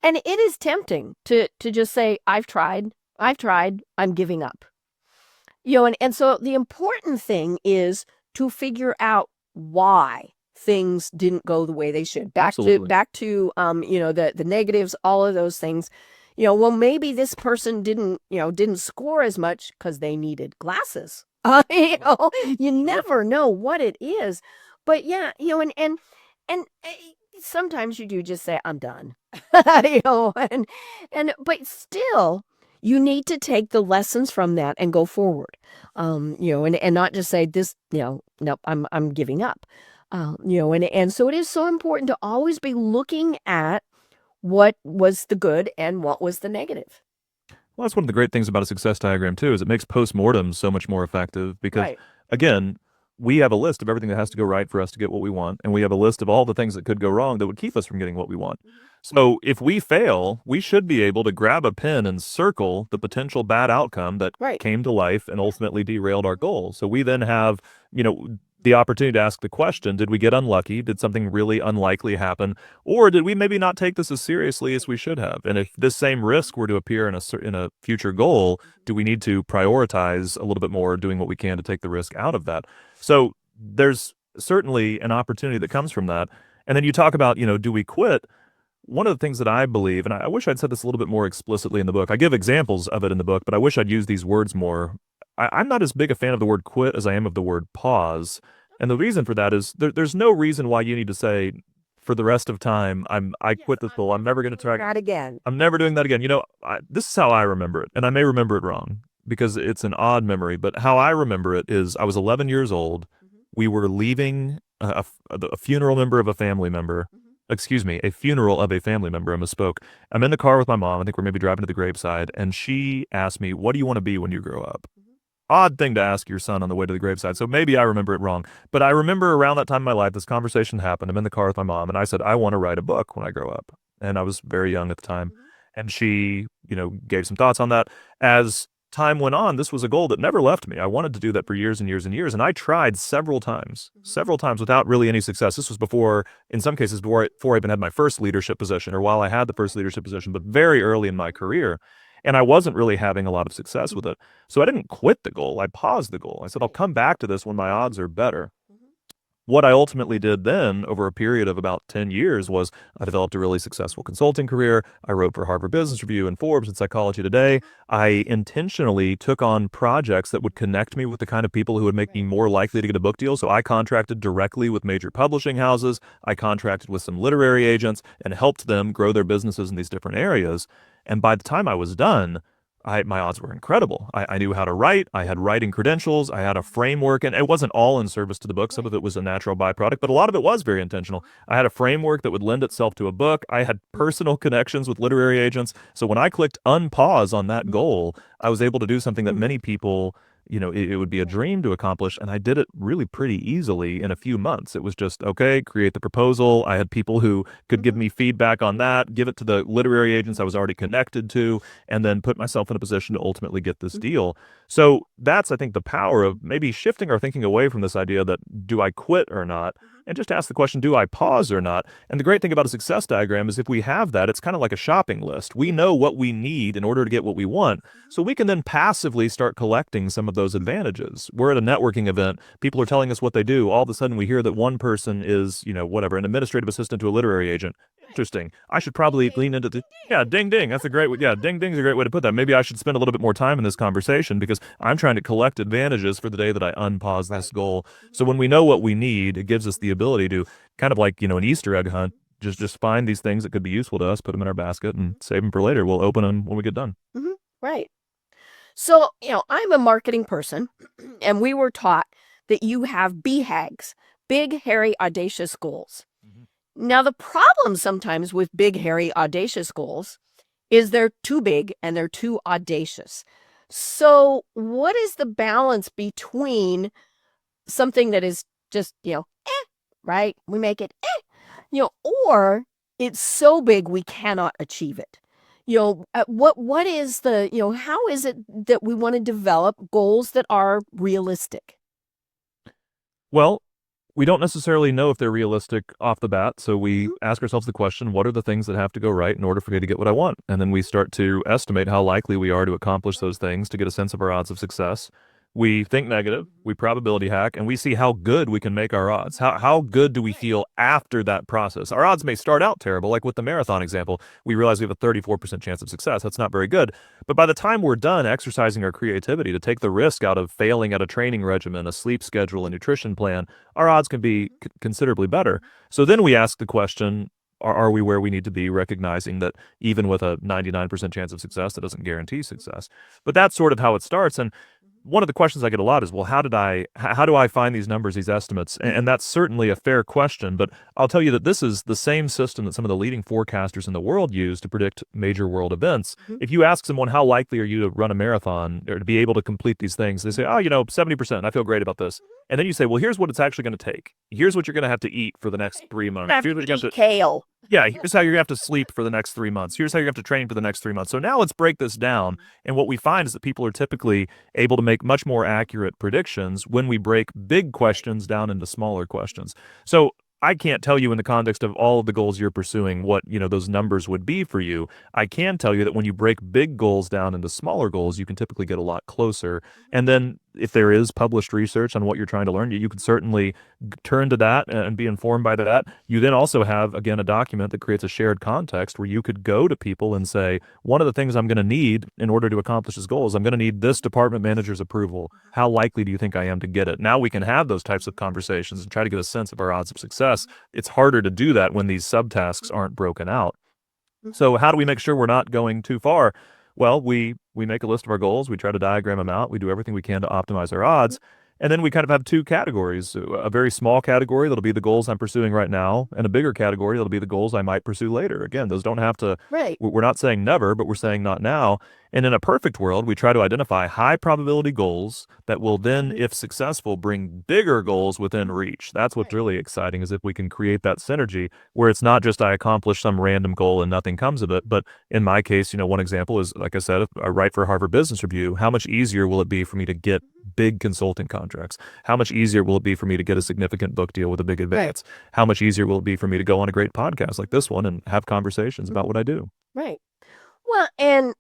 B: And it is tempting to just say, I've tried, I'm giving up. And so the important thing is to figure out why things didn't go the way they should. Back to the negatives, all of those things. Well, maybe this person didn't score as much because they needed glasses. You never know what it is. But and And sometimes you do just say, I'm done. But still, you need to take the lessons from that and go forward. And not just say this, nope, I'm giving up. And so it is so important to always be looking at what was the good and what was the negative.
C: Well, that's one of the great things about a success diagram too, is it makes postmortems so much more effective because
B: Right.
C: again, we have a list of everything that has to go right for us to get what we want, and we have a list of all the things that could go wrong that would keep us from getting what we want. So if we fail, we should be able to grab a pen and circle the potential bad outcome that
B: Right.
C: came to life and ultimately derailed our goal. So we then have, the opportunity to ask the question, did we get unlucky? Did something really unlikely happen? Or did we maybe not take this as seriously as we should have? And if this same risk were to appear in a future goal, do we need to prioritize a little bit more doing what we can to take the risk out of that? So there's certainly an opportunity that comes from that. And then you talk about, do we quit? One of the things that I believe, and I wish I'd said this a little bit more explicitly in the book. I give examples of it in the book, but I wish I'd used these words more. I'm not as big a fan of the word quit as I am of the word pause. And the reason for that is there's no reason why you need to say for the rest of time, I quit this goal. I'm never going to try.
B: Not again.
C: I'm never doing that again. This is how I remember it, and I may remember it wrong because it's an odd memory. But how I remember it is I was 11 years old. We were leaving a funeral member of a family member. Excuse me, a funeral of a family member. I misspoke. I'm in the car with my mom. I think we're maybe driving to the graveside, and she asked me, "What do you want to be when you grow up?" Odd thing to ask your son on the way to the graveside. So maybe I remember it wrong. But I remember around that time in my life, this conversation happened. I'm in the car with my mom, and I said, I want to write a book when I grow up. And I was very young at the time. And she, gave some thoughts on that. As time went on, this was a goal that never left me. I wanted to do that for years and years and years. And I tried several times without really any success. This was before, in some cases, before I even had my first leadership position or while I had the first leadership position, but very early in my career. And I wasn't really having a lot of success with it. So I didn't quit the goal. I paused the goal. I said, I'll come back to this when my odds are better. What I ultimately did then over a period of about 10 years was I developed a really successful consulting career. I wrote for Harvard Business Review and Forbes and Psychology Today. I intentionally took on projects that would connect me with the kind of people who would make me more likely to get a book deal. So I contracted directly with major publishing houses. I contracted with some literary agents and helped them grow their businesses in these different areas. And by the time I was done, my odds were incredible. I knew how to write. I had writing credentials. I had a framework, and it wasn't all in service to the book. Some of it was a natural byproduct, but a lot of it was very intentional. I had a framework that would lend itself to a book. I had personal connections with literary agents. So when I clicked unpause on that goal, I was able to do something that many people, it would be a dream to accomplish. And I did it really pretty easily in a few months. It was just, okay, create the proposal. I had people who could give me feedback on that, give it to the literary agents I was already connected to, and then put myself in a position to ultimately get this deal. So that's, I think, the power of maybe shifting our thinking away from this idea that do I quit or not? And just ask the question, do I pause or not? And the great thing about a success diagram is if we have that, it's kind of like a shopping list. We know what we need in order to get what we want. So we can then passively start collecting some of those advantages. We're at a networking event. People are telling us what they do. All of a sudden we hear that one person is, whatever, an administrative assistant to a literary agent. Interesting. I should probably lean into ding, ding. That's a great way. Yeah, ding, ding's a great way to put that. Maybe I should spend a little bit more time in this conversation because I'm trying to collect advantages for the day that I unpause this goal. So when we know what we need, it gives us the ability to kind of like, an Easter egg hunt, just find these things that could be useful to us, put them in our basket and save them for later. We'll open them when we get done.
B: Mm-hmm. Right. So, I'm a marketing person, and we were taught that you have BHAGs, big, hairy, audacious goals. Now, the problem sometimes with big, hairy, audacious goals is they're too big and they're too audacious. So what is the balance between something that is just, right? We make it, or it's so big we cannot achieve it. What is the, how is it that we want to develop goals that are realistic?
C: Well, we don't necessarily know if they're realistic off the bat. So we ask ourselves the question, what are the things that have to go right in order for me to get what I want? And then we start to estimate how likely we are to accomplish those things to get a sense of our odds of success. We think negative, we probability hack, and we see how good we can make our odds. How good do we feel after that process? Our odds may start out terrible, like with the marathon example. We realize we have a 34% chance of success. That's not very good. But by the time we're done exercising our creativity to take the risk out of failing at a training regimen, a sleep schedule, a nutrition plan, our odds can be considerably better. So then we ask the question, are we where we need to be, recognizing that even with a 99% chance of success, that doesn't guarantee success. But that's sort of how it starts. And one of the questions I get a lot is, well, how do I find these numbers, these estimates? And that's certainly a fair question, but I'll tell you that this is the same system that some of the leading forecasters in the world use to predict major world events. If you ask someone, how likely are you to run a marathon or to be able to complete these things? They say, 70%. I feel great about this. And then you say, well, here's what it's actually going to take. Here's what you're going to have to eat for the next 3 months. Here's what you're going to
B: kale.
C: Yeah, here's how you're going to have to sleep for the next 3 months. Here's how you have to train for the next 3 months. So now let's break this down. And what we find is that people are typically able to make much more accurate predictions when we break big questions down into smaller questions. So I can't tell you in the context of all of the goals you're pursuing what, those numbers would be for you. I can tell you that when you break big goals down into smaller goals, you can typically get a lot closer. And then if there is published research on what you're trying to learn, you can certainly turn to that and be informed by that. You then also have, again, a document that creates a shared context where you could go to people and say, one of the things I'm going to need in order to accomplish this goal is I'm going to need this department manager's approval. How likely do you think I am to get it? Now we can have those types of conversations and try to get a sense of our odds of success. It's harder to do that when these subtasks aren't broken out. So how do we make sure we're not going too far? Well, we make a list of our goals. We try to diagram them out. We do everything we can to optimize our odds. And then we kind of have two categories, a very small category that'll be the goals I'm pursuing right now, and a bigger category that'll be the goals I might pursue later. Again, those don't have to,
B: Right.
C: We're not saying never, but we're saying not now. And in a perfect world, we try to identify high probability goals that will then, if successful, bring bigger goals within reach. That's what's really exciting, is if we can create that synergy where it's not just I accomplish some random goal and nothing comes of it. But in my case, one example is, like I said, if I write for Harvard Business Review, how much easier will it be for me to get big consulting contracts? How much easier will it be for me to get a significant book deal with a big advance? Right. How much easier will it be for me to go on a great podcast like this one and have conversations about what I do?
B: Right. Well, and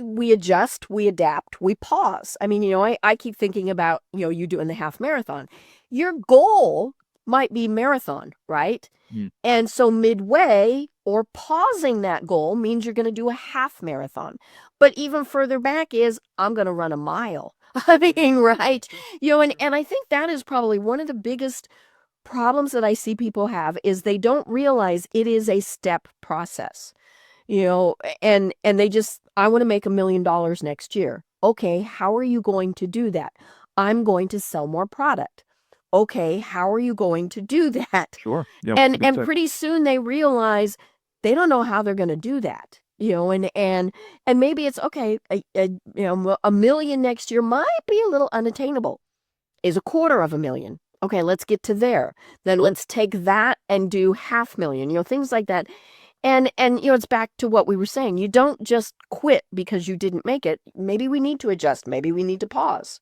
B: we adjust, we adapt, we pause. I mean, I keep thinking about, you doing the half marathon. Your goal might be marathon, right? And so midway or pausing that goal means you're going to do a half marathon. But even further back is, I'm going to run a mile. I mean, right? And I think that is probably one of the biggest problems that I see people have, is they don't realize it is a step process. And they just, I want to make $1 million next year. Okay, how are you going to do that? I'm going to sell more product. Okay, how are you going to do that?
C: Sure. Yeah,
B: and pretty soon they realize they don't know how they're going to do that. And maybe it's okay. $1 million next year might be a little unattainable. Is $250,000. Okay, let's get to there. Then let's take that and do $500,000. Things like that. And it's back to what we were saying. You don't just quit because you didn't make it. Maybe we need to adjust. Maybe we need to pause.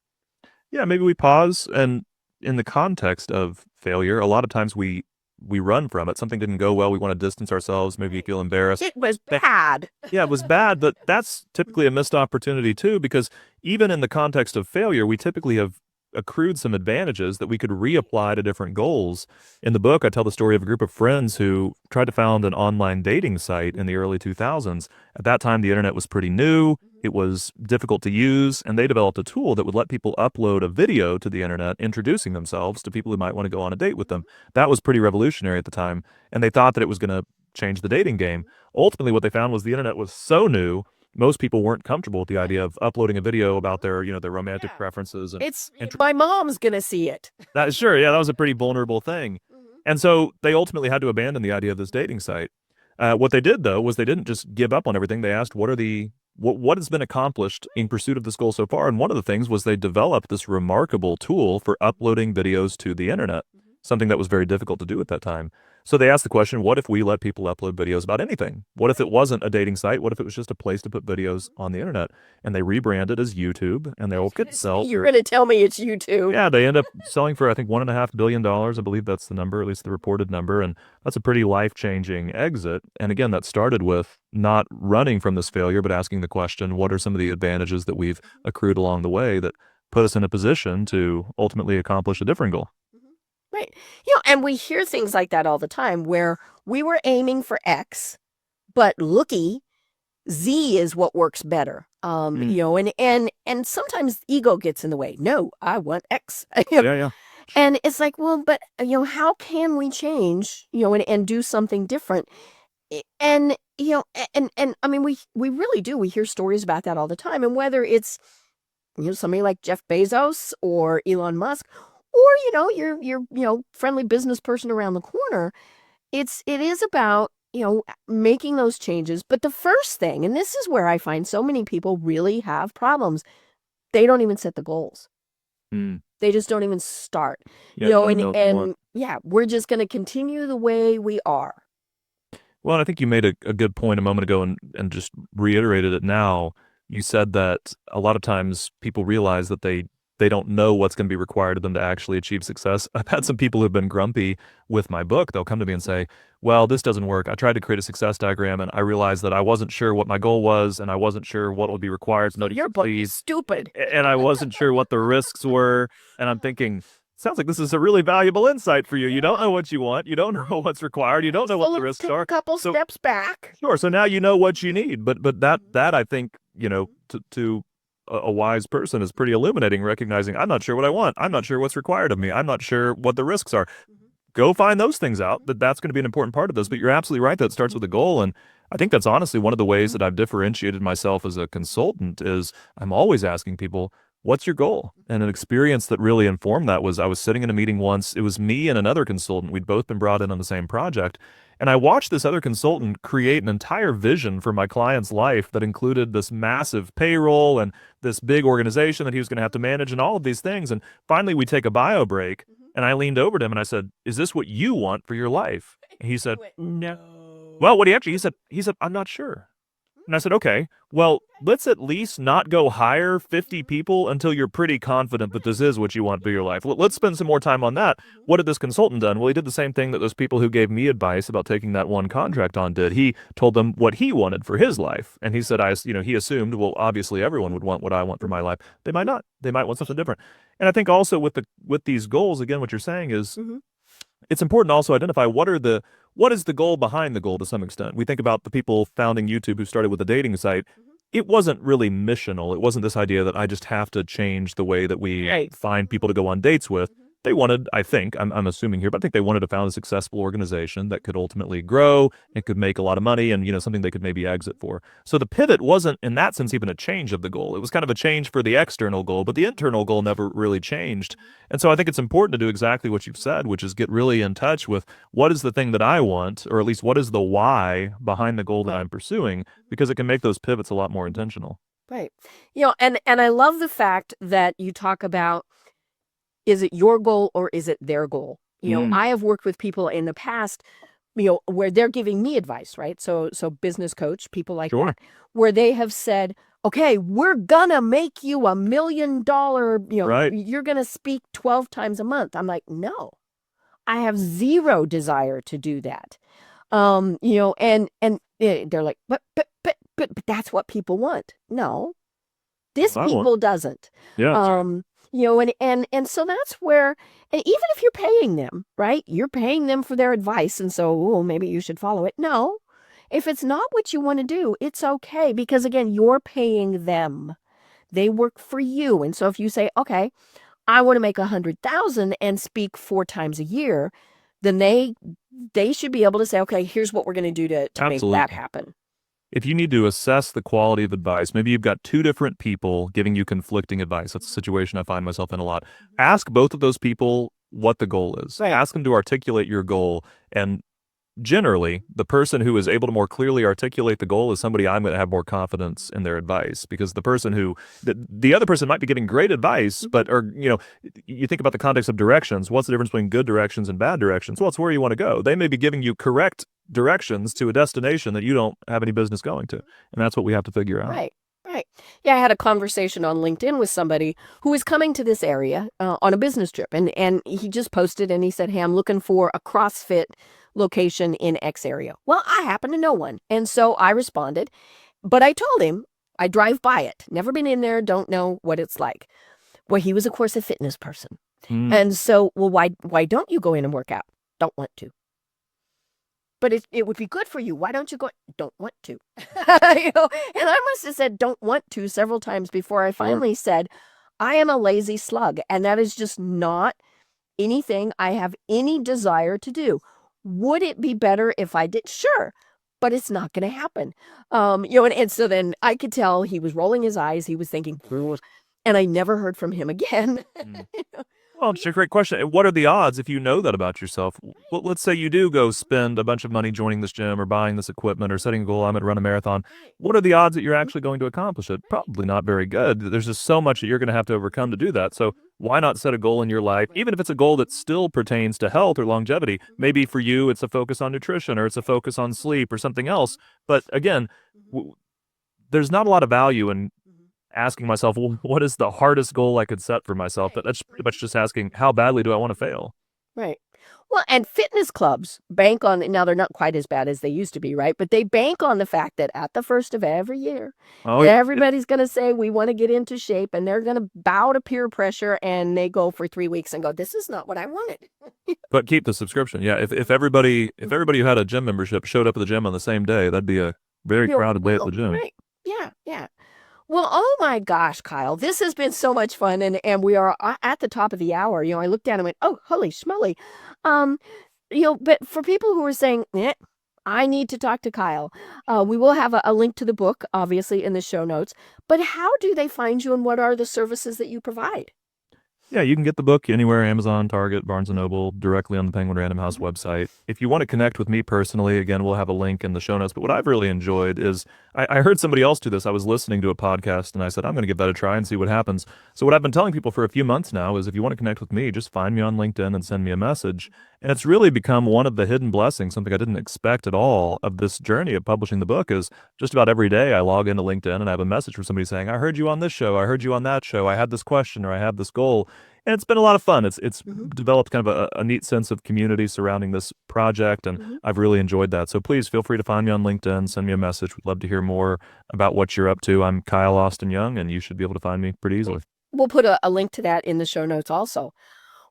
C: Yeah, maybe we pause. And in the context of failure, a lot of times we run from it. Something didn't go well. We want to distance ourselves. Maybe we feel embarrassed.
B: It was bad.
C: Yeah, it was bad. But that's typically a missed opportunity too, because even in the context of failure, we typically have accrued some advantages that we could reapply to different goals. In the book, I tell the story of a group of friends who tried to found an online dating site in the early 2000s. At that time, the internet was pretty new. It was difficult to use, and they developed a tool that would let people upload a video to the internet introducing themselves to people who might want to go on a date with them. That was pretty revolutionary at the time, and they thought that it was going to change the dating game. Ultimately, what they found was the internet was so new, most people weren't comfortable with the idea of uploading a video about their, their romantic preferences. And
B: my mom's going to see it.
C: That was a pretty vulnerable thing. And so they ultimately had to abandon the idea of this dating site. What they did, though, was they didn't just give up on everything. They asked, what has been accomplished in pursuit of this goal so far? And one of the things was they developed this remarkable tool for uploading videos to the internet, something that was very difficult to do at that time. So they asked the question, what if we let people upload videos about anything? What if it wasn't a dating site? What if it was just a place to put videos on the internet? And they rebranded as YouTube, and they'll sell.
B: You're going to tell me it's YouTube.
C: Yeah, they end up selling for, I think, $1.5 billion. I believe that's the number, at least the reported number. And that's a pretty life-changing exit. And again, that started with not running from this failure, but asking the question, what are some of the advantages that we've accrued along the way that put us in a position to ultimately accomplish a different goal.
B: Right. And we hear things like that all the time where we were aiming for X, but looky, Z is what works better. And sometimes ego gets in the way. No, I want X.
C: Yeah.
B: And it's like, well, but how can we change, and do something different? And and I mean, we really do. We hear stories about that all the time. And whether it's somebody like Jeff Bezos or Elon Musk, or your friendly business person around the corner, it is about making those changes. But the first thing, and this is where I find so many people really have problems, they don't even set the goals. They just don't even start. We're just going to continue the way we are.
C: Well, and I think you made a good point a moment ago and just reiterated it now. You said that a lot of times people realize that they don't know what's going to be required of them to actually achieve success. I've had some people who've been grumpy with my book. They'll come to me and say, well, this doesn't work. I tried to create a success diagram and I realized that I wasn't sure what my goal was and I wasn't sure what would be required. No,
B: your book is stupid.
C: And I wasn't sure what the risks were. And I'm thinking, sounds like this is a really valuable insight for you. You don't know what you want. You don't know what's required. You don't know what the risks are.
B: A couple steps back.
C: Sure. So now you know what you need. But that I think, to a wise person is pretty illuminating, recognizing I'm not sure what I want. I'm not sure what's required of me. I'm not sure what the risks are. Go find those things out. That's going to be an important part of this. But you're absolutely right that it starts with a goal. And I think that's honestly one of the ways that I've differentiated myself as a consultant is I'm always asking people, what's your goal? And an experience that really informed that was I was sitting in a meeting once. It was me and another consultant. We'd both been brought in on the same project. And I watched this other consultant create an entire vision for my client's life that included this massive payroll and this big organization that he was going to have to manage and all of these things. And finally, we take a bio break. And I leaned over to him and I said, is this what you want for your life? And he said, no. Well, what he said, I'm not sure. And I said, okay, well, let's at least not go hire 50 people until you're pretty confident that this is what you want for your life. Let's spend some more time on that. What did this consultant done? Well, he did the same thing that those people who gave me advice about taking that one contract on did. He told them what he wanted for his life. And he said, he assumed, well, obviously everyone would want what I want for my life. They might not. They might want something different. And I think also with these goals, again, what you're saying is it's important to also identify what is the goal behind the goal to some extent. We think about the people founding YouTube who started with a dating site. It wasn't really missional. It wasn't this idea that I just have to change the way that we find people to go on dates with. They wanted, I think, I'm assuming here, but I think they wanted to found a successful organization that could ultimately grow and could make a lot of money and, something they could maybe exit for. So the pivot wasn't, in that sense, even a change of the goal. It was kind of a change for the external goal, but the internal goal never really changed. And so I think it's important to do exactly what you've said, which is get really in touch with what is the thing that I want, or at least what is the why behind the goal that I'm pursuing, because it can make those pivots a lot more intentional.
B: Right. And I love the fact that you talk about, is it your goal or is it their goal? I have worked with people in the past, where they're giving me advice, right? So business coach, people like that, where they have said, okay, we're gonna make you $1 million, you're gonna speak 12 times a month. I'm like, no, I have zero desire to do that. And they're like, but that's what people want. No, this people doesn't.
C: Yeah.
B: And so that's where, and even if you're paying them, right, you're paying them for their advice. And so, maybe you should follow it. No, if it's not what you want to do, it's okay. Because again, you're paying them. They work for you. And so if you say, okay, I want to make 100,000 and speak 4 times a year, then they should be able to say, okay, here's what we're going to do to make that happen.
C: If you need to assess the quality of advice, maybe you've got 2 different people giving you conflicting advice. That's a situation I find myself in a lot. Ask both of those people what the goal is. Ask them to articulate your goal. And generally, the person who is able to more clearly articulate the goal is somebody I'm going to have more confidence in their advice, because the person the other person might be giving great advice, you think about the context of directions. What's the difference between good directions and bad directions? Well, it's where you want to go. They may be giving you correct directions to a destination that you don't have any business going to. And that's what we have to figure out.
B: Right. Yeah, I had a conversation on LinkedIn with somebody who was coming to this area on a business trip. And he just posted and he said, hey, I'm looking for a CrossFit location in X area. Well, I happen to know one. And so I responded, but I told him I drive by it. Never been in there, don't know what it's like. Well, he was, of course, a fitness person.
C: Mm.
B: And so, well, why don't you go in and work out? Don't want to. But it would be good for you. Why don't you go? Don't want to. And I must have said don't want to several times before I finally said, I am a lazy slug. And that is just not anything I have any desire to do. Would it be better if I did? Sure. But it's not going to happen. And so then I could tell he was rolling his eyes. He was thinking, and I never heard from him again.
C: Well, it's a great question. What are the odds if you know that about yourself? Well, let's say you do go spend a bunch of money joining this gym or buying this equipment or setting a goal, I'm going to run a marathon. What are the odds that you're actually going to accomplish it? Probably not very good. There's just so much that you're going to have to overcome to do that. So why not set a goal in your life, even if it's a goal that still pertains to health or longevity? Maybe for you, it's a focus on nutrition or it's a focus on sleep or something else. But again, there's not a lot of value in asking myself, well, what is the hardest goal I could set for myself? But that's pretty much just asking, how badly do I want to fail?
B: Right. Well, and fitness clubs bank on, now they're not quite as bad as they used to be, right? But they bank on the fact that at the first of every year, everybody's going to say, we want to get into shape, and they're going to bow to peer pressure, and they go for 3 weeks and go, this is not what I wanted.
C: But keep the subscription. Yeah. If everybody who had a gym membership showed up at the gym on the same day, that'd be a very crowded day at the gym.
B: Right. Yeah. Well, oh my gosh, Kyle, this has been so much fun, and we are at the top of the hour. I looked down and went, oh, holy schmoly. But for people who are saying, I need to talk to Kyle, we will have a link to the book, obviously, in the show notes. But how do they find you, and what are the services that you provide?
C: Yeah, you can get the book anywhere, Amazon, Target, Barnes & Noble, directly on the Penguin Random House website. If you want to connect with me personally, again, we'll have a link in the show notes. But what I've really enjoyed is I heard somebody else do this. I was listening to a podcast, and I said, I'm going to give that a try and see what happens. So what I've been telling people for a few months now is if you want to connect with me, just find me on LinkedIn and send me a message. And it's really become one of the hidden blessings, something I didn't expect at all of this journey of publishing the book is just about every day I log into LinkedIn and I have a message from somebody saying, I heard you on this show, I heard you on that show, I had this question or I have this goal. And it's been a lot of fun. It's developed kind of a neat sense of community surrounding this project, and I've really enjoyed that. So please feel free to find me on LinkedIn, send me a message. We'd love to hear more about what you're up to. I'm Kyle Austin Young, and you should be able to find me pretty easily.
B: We'll put a link to that in the show notes also.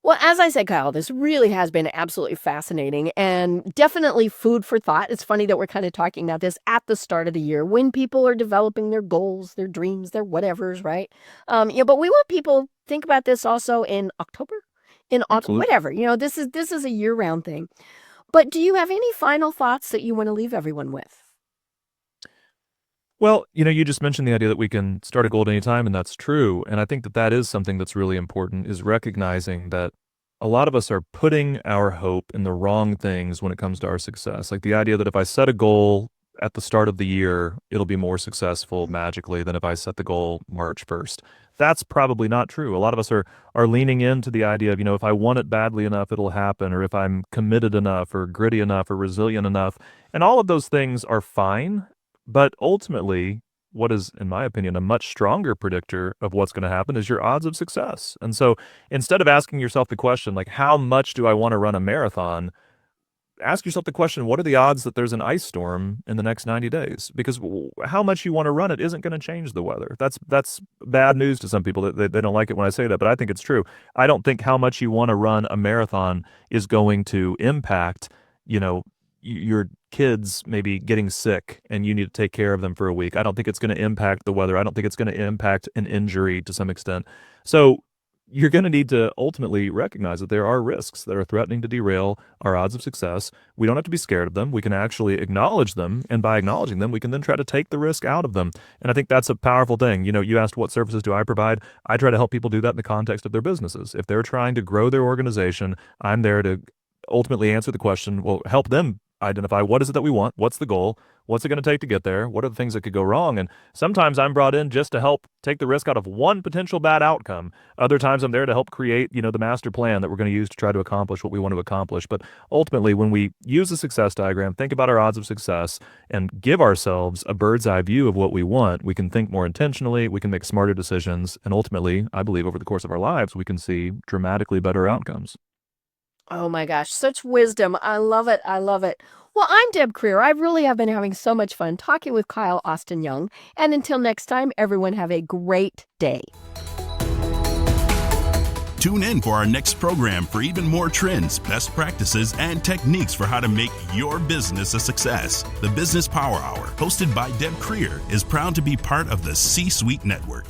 B: Well, as I said, Kyle, this really has been absolutely fascinating and definitely food for thought. It's funny that we're kind of talking about this at the start of the year when people are developing their goals, their dreams, their whatevers, right? But we want people to think about this also in October, in autumn, whatever. This is a year-round thing. But do you have any final thoughts that you want to leave everyone with?
C: Well, you just mentioned the idea that we can start a goal at any time, and that's true. And I think that is something that's really important, is recognizing that a lot of us are putting our hope in the wrong things when it comes to our success. Like the idea that if I set a goal at the start of the year, it'll be more successful magically than if I set the goal March 1st. That's probably not true. A lot of us are leaning into the idea of, if I want it badly enough, it'll happen, or if I'm committed enough or gritty enough or resilient enough. And all of those things are fine. But ultimately, what is, in my opinion, a much stronger predictor of what's going to happen is your odds of success. And so instead of asking yourself the question, like, how much do I want to run a marathon? Ask yourself the question, what are the odds that there's an ice storm in the next 90 days? Because how much you want to run it isn't going to change the weather. That's bad news to some people. They don't like it when I say that, but I think it's true. I don't think how much you want to run a marathon is going to impact, your kids maybe getting sick and you need to take care of them for a week. I don't think it's going to impact the weather. I don't think it's going to impact an injury to some extent. So you're going to need to ultimately recognize that there are risks that are threatening to derail our odds of success. We don't have to be scared of them. We can actually acknowledge them. And by acknowledging them, we can then try to take the risk out of them. And I think that's a powerful thing. You asked what services do I provide? I try to help people do that in the context of their businesses. If they're trying to grow their organization, I'm there to ultimately answer the question, well, help them identify what is it that we want, what's the goal, what's it going to take to get there, what are the things that could go wrong. And sometimes I'm brought in just to help take the risk out of one potential bad outcome. Other times I'm there to help create, the master plan that we're going to use to try to accomplish what we want to accomplish. But ultimately, when we use a success diagram, think about our odds of success, and give ourselves a bird's eye view of what we want, we can think more intentionally, we can make smarter decisions, and ultimately, I believe over the course of our lives, we can see dramatically better outcomes.
B: Oh my gosh, such wisdom. I love it. I love it. Well, I'm Deb Creer. I really have been having so much fun talking with Kyle Austin Young. And until next time, everyone have a great day.
A: Tune in for our next program for even more trends, best practices, and techniques for how to make your business a success. The Business Power Hour, hosted by Deb Creer, is proud to be part of the C-Suite Network.